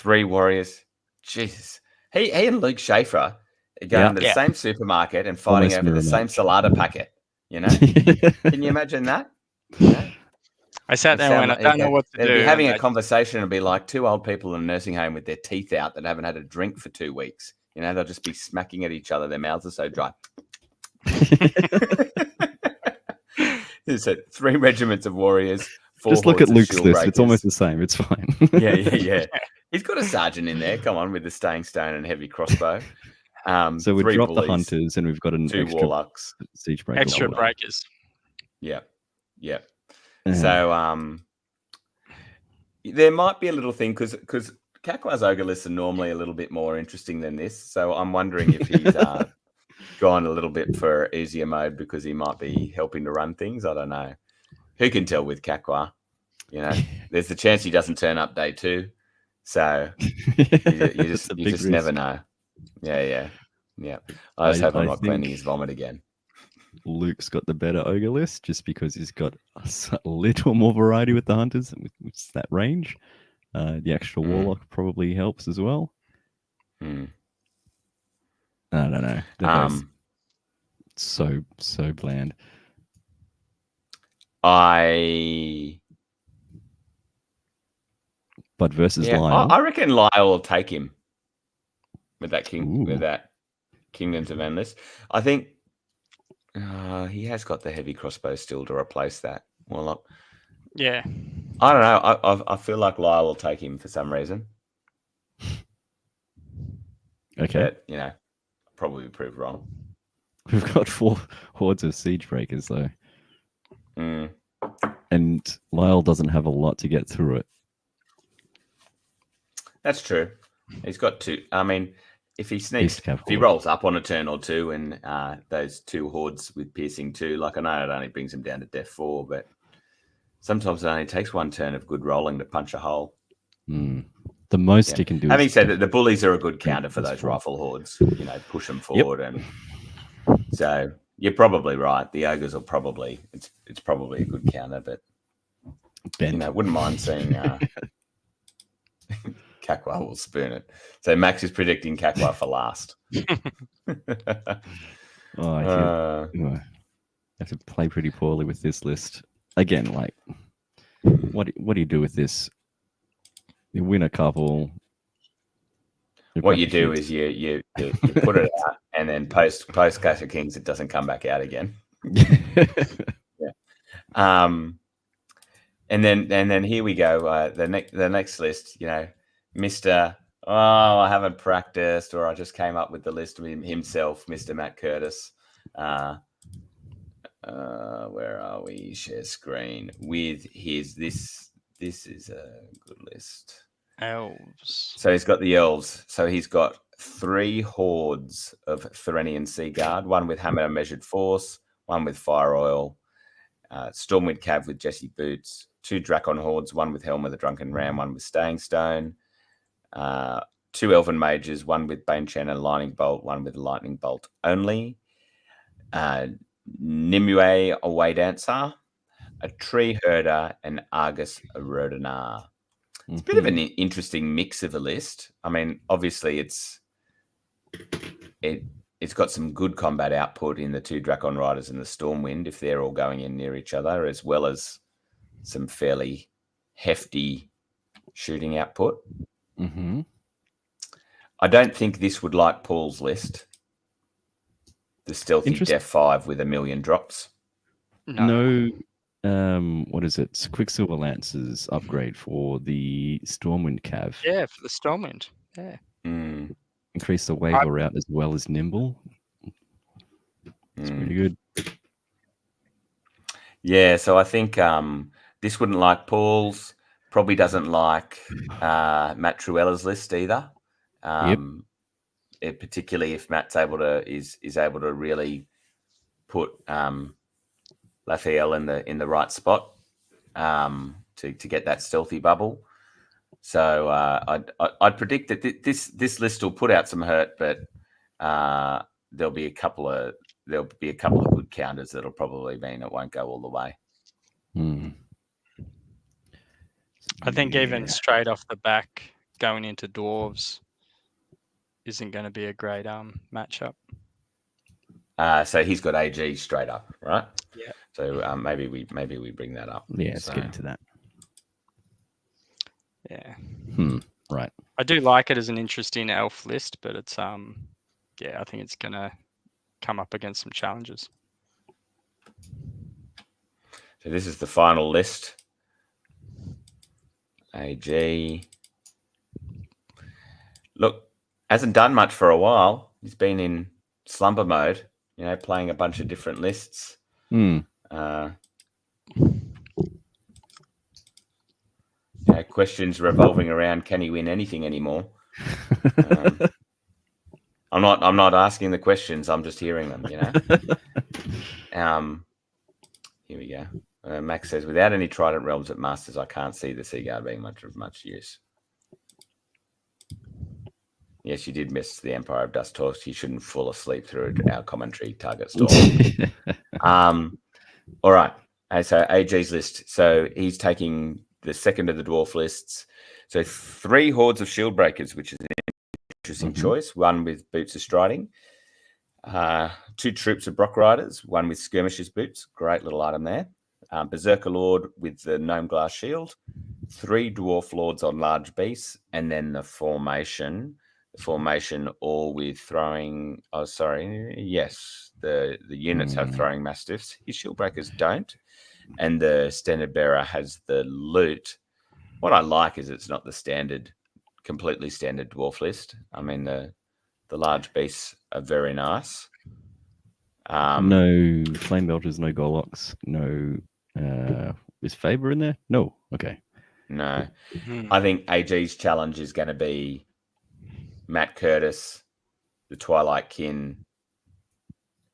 warriors. Jesus, he and Luke Schaefer are going to the Yeah. same supermarket and fighting Almost over the mirror same match. salada packet. You know, can you imagine that? You know, I sat there and went, I don't know what to they'd do. be having a and conversation and be like two old people in a nursing home with their teeth out that haven't had a drink for 2 weeks. You know, they'll just be smacking at each other. Their mouths are so dry. Is it 3 regiments of warriors? 4 Just look at hordes of Luke's shield list. It's breakers. almost the same. It's fine. Yeah. He's got a sergeant in there. Come on, with the staying stone and heavy crossbow. So we 3 dropped the bullies, hunters, and we've got an 2 extra warlocks. siege breaker. extra warlock. breakers. Yeah. Yeah. So there might be a little thing because Kakwa's ogre lists are normally a little bit more interesting than this. So I'm wondering if he's gone a little bit for easier mode because he might be helping to run things. I don't know. Who can tell with Kakwa? You know, there's the chance he doesn't turn up day 2. So you just never know. Yeah. I just hope I'm not cleaning his vomit again. Luke's got the better ogre list just because he's got a little more variety with the hunters and with that range. The extra warlock probably helps as well. I don't know. They're both so bland. But versus Lyle, I reckon Lyle will take him with that Kingdoms of Endless. I think he has got the heavy crossbow still to replace that warlock. Yeah. I don't know. I feel like Lyle will take him for some reason. Okay. But, you know, probably prove wrong. We've got 4 hordes of siege breakers though. And Lyle doesn't have a lot to get through it. That's true. He's got 2. I mean, if he sneaks, if he rolls up on a turn or 2 and those 2 hordes with piercing 2, like I know it only brings him down to death 4, but sometimes it only takes 1 turn of good rolling to punch a hole. The most he can do. Having said that, the bullies are a good counter for those rifle hordes. You know, push them forward, and so you're probably right. The ogres will probably it's probably a good counter, but you know, wouldn't mind seeing Kakwa will spoon it. So Max is predicting Kakwa for last. I have to play pretty poorly with this list again. Like, what do you do with this? You win a couple. What you do is you put it out, and then post Clash of Kings, it doesn't come back out again. And then here we go. The next list, you know, Mr. I haven't practiced, or I just came up with the list of himself, Mr. Matt Curtis. Where are we? Share screen with his this is a good list. Elves. So he's got the elves. So he's got 3 hordes of Therenian Sea Guard, 1 with Hammer and Measured Force, 1 with Fire Oil, Stormwind Cav with Jesse Boots, 2 Drakon hordes, 1 with Helm of the Drunken Ram, 1 with Staying Stone, 2 Elven Mages, 1 with Bane Chen and Lightning Bolt, 1 with Lightning Bolt only, Nimue Away Dancer, a Tree Herder, and Argus Rodinar. It's a bit of an interesting mix of a list. I mean, obviously it's got some good combat output in the 2 Drakon Riders and the Stormwind if they're all going in near each other, as well as some fairly hefty shooting output. I don't think this would like Paul's list. The stealthy Def 5 with 1,000,000 drops. No. What is it? Quicksilver Lance's upgrade for the Stormwind Cav. Yeah, for the Stormwind. Yeah. Increase the waiver out as well as nimble. It's pretty good. Yeah, so I think this wouldn't like Paul's. Probably doesn't like Matt Truella's list either. Particularly if Matt's able to is able to really put Raphael in the right spot to get that stealthy bubble. So I'd predict that this list will put out some hurt, but there'll be a couple of there'll be a couple of good counters that'll probably mean it won't go all the way. I think even straight off the back, going into dwarves isn't going to be a great matchup. So he's got AG straight up, right? Yeah. So maybe we bring that up. Yeah, let's get into that. Yeah. Right. I do like it as an interesting elf list, but it's yeah, I think it's going to come up against some challenges. So this is the final list. AG. Look, hasn't done much for a while. He's been in slumber mode, playing a bunch of different lists. Questions revolving around, can he win anything anymore? I'm not asking the questions. I'm just hearing them. Here we go. Max says, without any Trident Realms at Masters, I can't see the Seaguard being much use. Yes, you did miss the Empire of Dust talks. You shouldn't fall asleep through our commentary, Target Storm. All right. So AG's list. So he's taking the second of the dwarf lists. So 3 hordes of shield breakers, which is an interesting choice. 1 with boots of striding. 2 troops of Brock Riders. 1 with skirmishers boots. Great little item there. Berserker Lord with the gnome glass shield. 3 dwarf lords on large beasts, and then the formation. The formation all with throwing. Oh, sorry. Yes, the units have throwing mastiffs. His shield breakers don't, and the standard bearer has the loot. What I like is it's not the completely standard dwarf list. I mean the large beasts are very nice. No flame belters, no Gorloks, no. Is Faber in there? No. Okay. No. I think AG's challenge is going to be Matt Curtis, the Twilight Kin.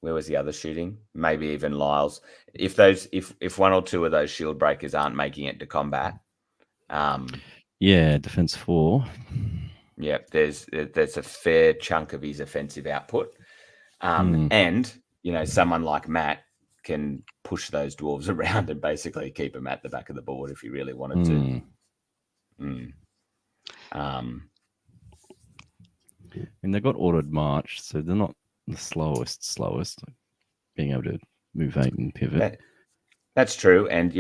Where was the other shooting? Maybe even Lyles. If 1 or 2 of those shield breakers aren't making it to combat, yeah, defense 4. Yeah, there's a fair chunk of his offensive output, and someone like Matt can push those dwarves around and basically keep them at the back of the board if he really wanted to. And they got ordered march, so they're not the slowest, like being able to move 8 and pivot. That's true, and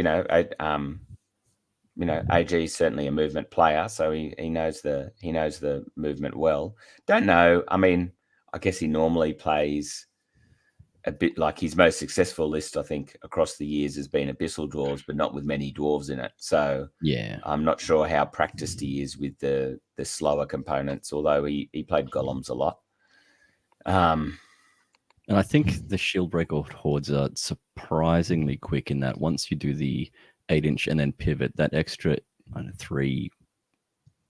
AG is certainly a movement player, so he knows the movement well. Don't know. I mean, I guess he normally plays a bit like his most successful list, I think, across the years has been Abyssal Dwarves, but not with many dwarves in it. So yeah, I'm not sure how practiced he is with the slower components, although he played golems a lot. And I think the shield breaker hordes are surprisingly quick in that once you do the 8-inch and then pivot, that extra 3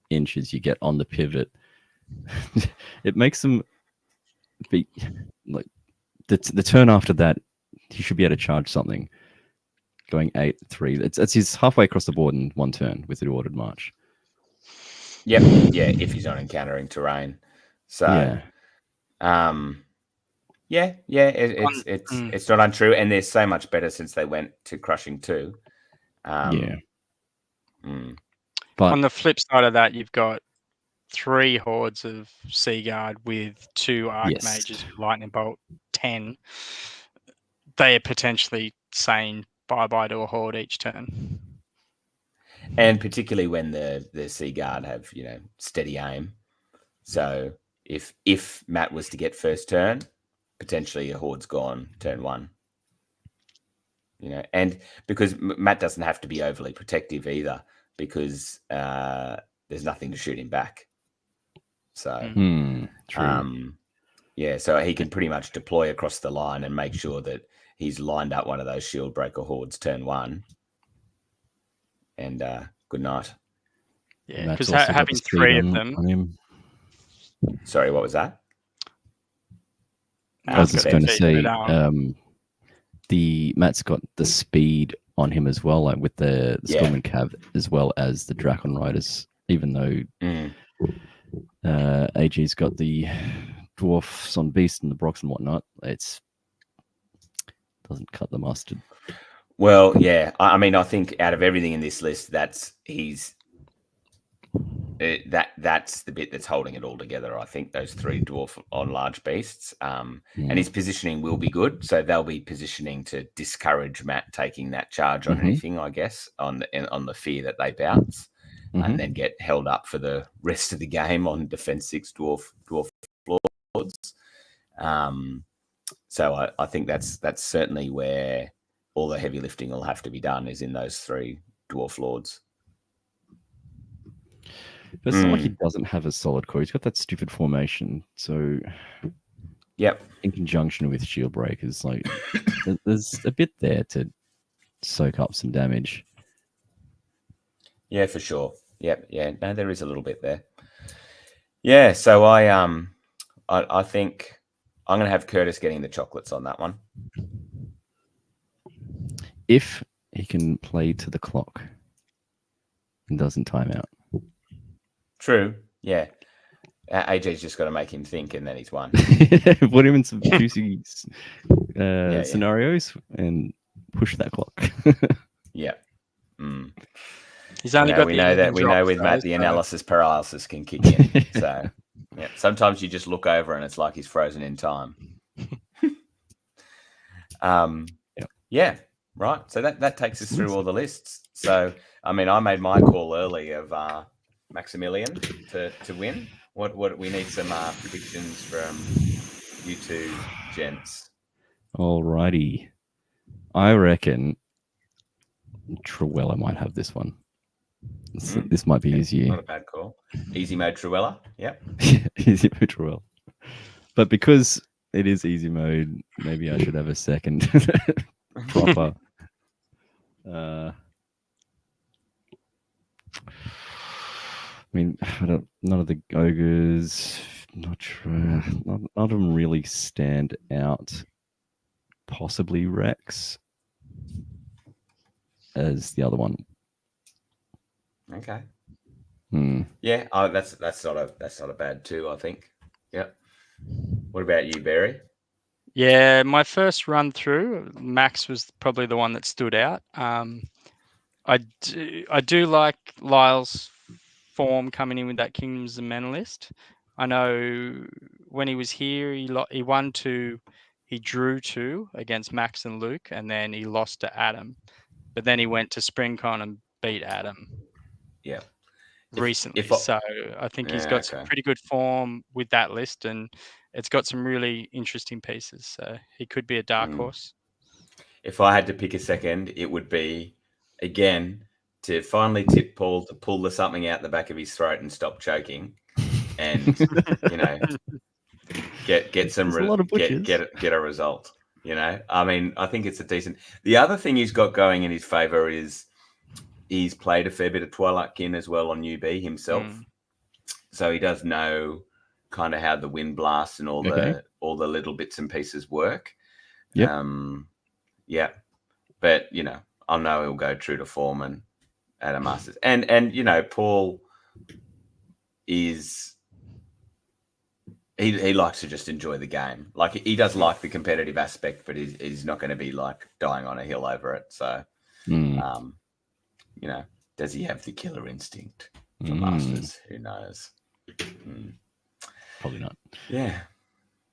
inches you get on the pivot, it makes them be like the turn after that. He should be able to charge something. Going 8-3. It's he's halfway across the board in 1 turn with the ordered march. Yep. Yeah, if he's not encountering terrain. So it's not untrue, and they're so much better since they went to crushing 2. But on the flip side of that, you've got 3 hordes of Seaguard with 2 Archmages with Lightning Bolt, 10. They are potentially saying bye-bye to a horde each turn. And particularly when the Seaguard have, steady aim. So if Matt was to get first turn, potentially a horde's gone turn 1. And because Matt doesn't have to be overly protective either, because there's nothing to shoot him back. So, true. So he can pretty much deploy across the line and make sure that he's lined up one of those shield breaker hordes turn 1. And good night. Yeah, because having 3 of them. On him. Sorry, what was that? I was just going to say, Matt's got the speed on him as well, like with the Stormwind Cav as well as the Dracon Riders, even though AG's got the dwarfs on beast and the Brox and whatnot. It's doesn't cut the mustard. Well, yeah. I mean, I think out of everything in this list, that's the bit that's holding it all together. I think those three dwarf on large beasts, and his positioning will be good. So they'll be positioning to discourage Matt taking that charge on anything, I guess, on the fear that they bounce, and then get held up for the rest of the game on defense 6 dwarf lords. So I think that's certainly where all the heavy lifting will have to be done, is in those 3 dwarf lords. But it's not like he doesn't have a solid core. He's got that stupid formation. So, yep. In conjunction with shield breakers, like there's a bit there to soak up some damage. Yeah, for sure. Yep. Yeah. No, there is a little bit there. Yeah. So I think I'm going to have Curtis getting the chocolates on that one. If he can play to the clock and doesn't time out. True. Yeah. AJ's just got to make him think, and then he's won. Put him in some juicy scenarios and push that clock. Yeah. Mm. He's only got we know with Matt the analysis paralysis can kick in. So yeah, sometimes you just look over and it's like he's frozen in time. Yeah. Right. So that takes us through all the lists. So I mean, I made my call early of Maximilian to win. What we need some predictions from you two gents. Alrighty. I reckon Truella might have this one. This might be his year. Not a bad call. Easy mode Truella. Yep. Easy mode Truella. But because it is easy mode, maybe I should have a second proper. I mean, none of the ogres, not sure. None of them really stand out. Possibly Rex as the other one. Okay. Yeah, that's not a bad 2, I think. Yep. What about you, Barry? Yeah, my first run through, Max was probably the one that stood out. I do like Lyle's form coming in with that Kingdoms of Men list. I know when he was here, he won 2, he drew 2 against Max and Luke, and then he lost to Adam. But then he went to SpringCon and beat Adam. Yeah. Recently. So I think he's got some pretty good form with that list, and it's got some really interesting pieces. So he could be a dark horse. If I had to pick a second, it would be, again, to finally tip Paul to pull the something out the back of his throat and stop choking, and get some get a result. I mean, I think it's a decent. The other thing he's got going in his favor is he's played a fair bit of Twilight Kin as well on UB himself, so he does know kind of how the wind blasts and all the little bits and pieces work. Yeah, but I know he'll go true to form and at a Masters, and Paul is he likes to just enjoy the game. Like he does like the competitive aspect, but he's not going to be like dying on a hill over it. So, does he have the killer instinct for Masters? Who knows? Probably not. Yeah.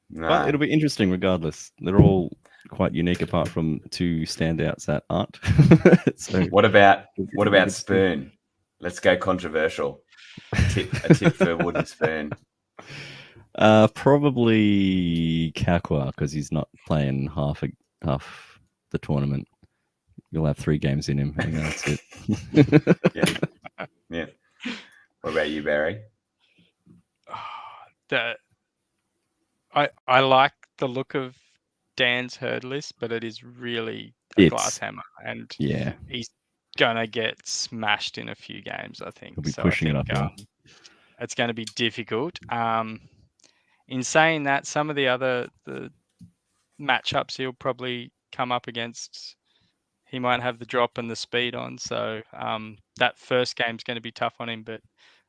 No. But it'll be interesting regardless. They're all quite unique apart from 2 standouts that aren't. So what about Spoon? Let's go controversial. A tip for Wooden Spoon. Probably Kakwa, because he's not playing half the tournament. You'll have 3 games in him, and that's it. Yeah. What about you, Barry? I like the look of Dan's herd list, but it is really a glass hammer, and he's gonna get smashed in a few games. I think he'll be pushing it up. It's going to be difficult. In saying that, some of the matchups he'll probably come up against, he might have the drop and the speed on. So that first game's going to be tough on him, but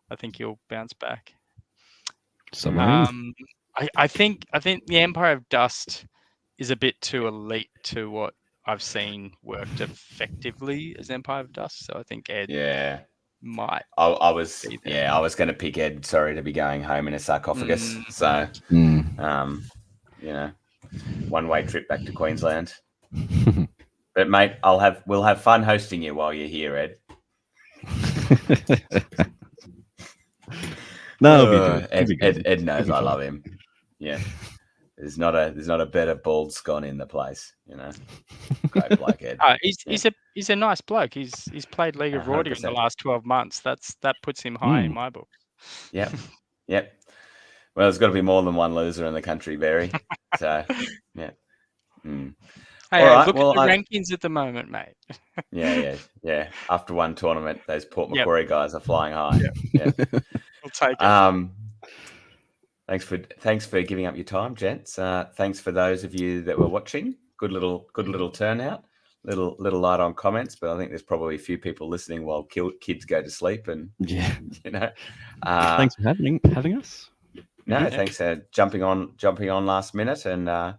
I think he'll bounce back. I think the Empire of Dust is a bit too elite to what I've seen worked effectively as Empire of Dust. So I think Ed might. I was be there. I was going to pick Ed. Sorry to be going home in a sarcophagus. So you know, one-way trip back to Queensland. But mate, we'll have fun hosting you while you're here, Ed. No, Ed knows I love him. Yeah, there's not a better bald scone in the place. You know, great bloke, Ed. He's a nice bloke. He's played League of Rorty in the last 12 months. That puts him high in my book. Yep. Well, there's got to be more than one loser in the country, Barry. So yeah. Hey, look at the rankings at the moment, mate. Yeah. After one tournament, those Port Macquarie guys are flying high. Yeah. We'll take it. Thanks for giving up your time, gents. Thanks for those of you that were watching. Good little turnout. Little light on comments, but I think there's probably a few people listening while kids go to sleep. And you know, thanks for having us. No, thanks for jumping on last minute, and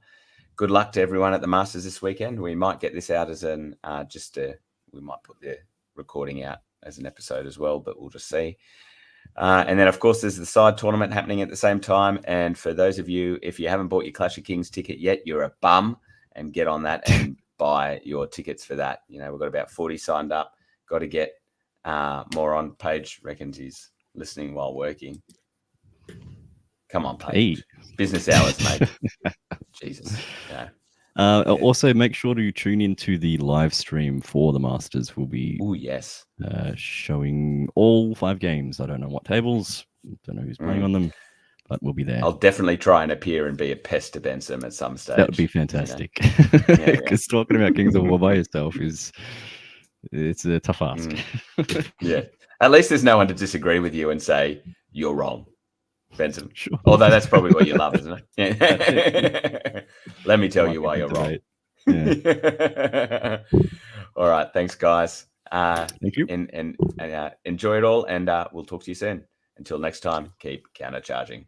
good luck to everyone at the Masters this weekend. We might get this out as we might put the recording out as an episode as well, but we'll just see. And then, of course, there's the side tournament happening at the same time. And for those of you, if you haven't bought your Clash of Kings ticket yet, you're a bum, and get on that and buy your tickets for that. You know, we've got about 40 signed up. Got to get more on. Paige reckons he's listening while working. Come on, Paige. Hey. Business hours, mate. Jesus. Yeah. Also, make sure to tune into the live stream for the Masters. We'll be showing all 5 games. I don't know what tables. Don't know who's playing on them, but we'll be there. I'll definitely try and appear and be a pest to Benson at some stage. That would be fantastic. Because talking about Kings of War by yourself it's a tough ask. Yeah. At least there's no one to disagree with you and say you're wrong, Benson. Sure. Although that's probably what you love, isn't it? Yeah. Let me tell you why you're wrong. Yeah. All right. Thanks, guys. Thank you. And enjoy it all. And we'll talk to you soon. Until next time, keep countercharging.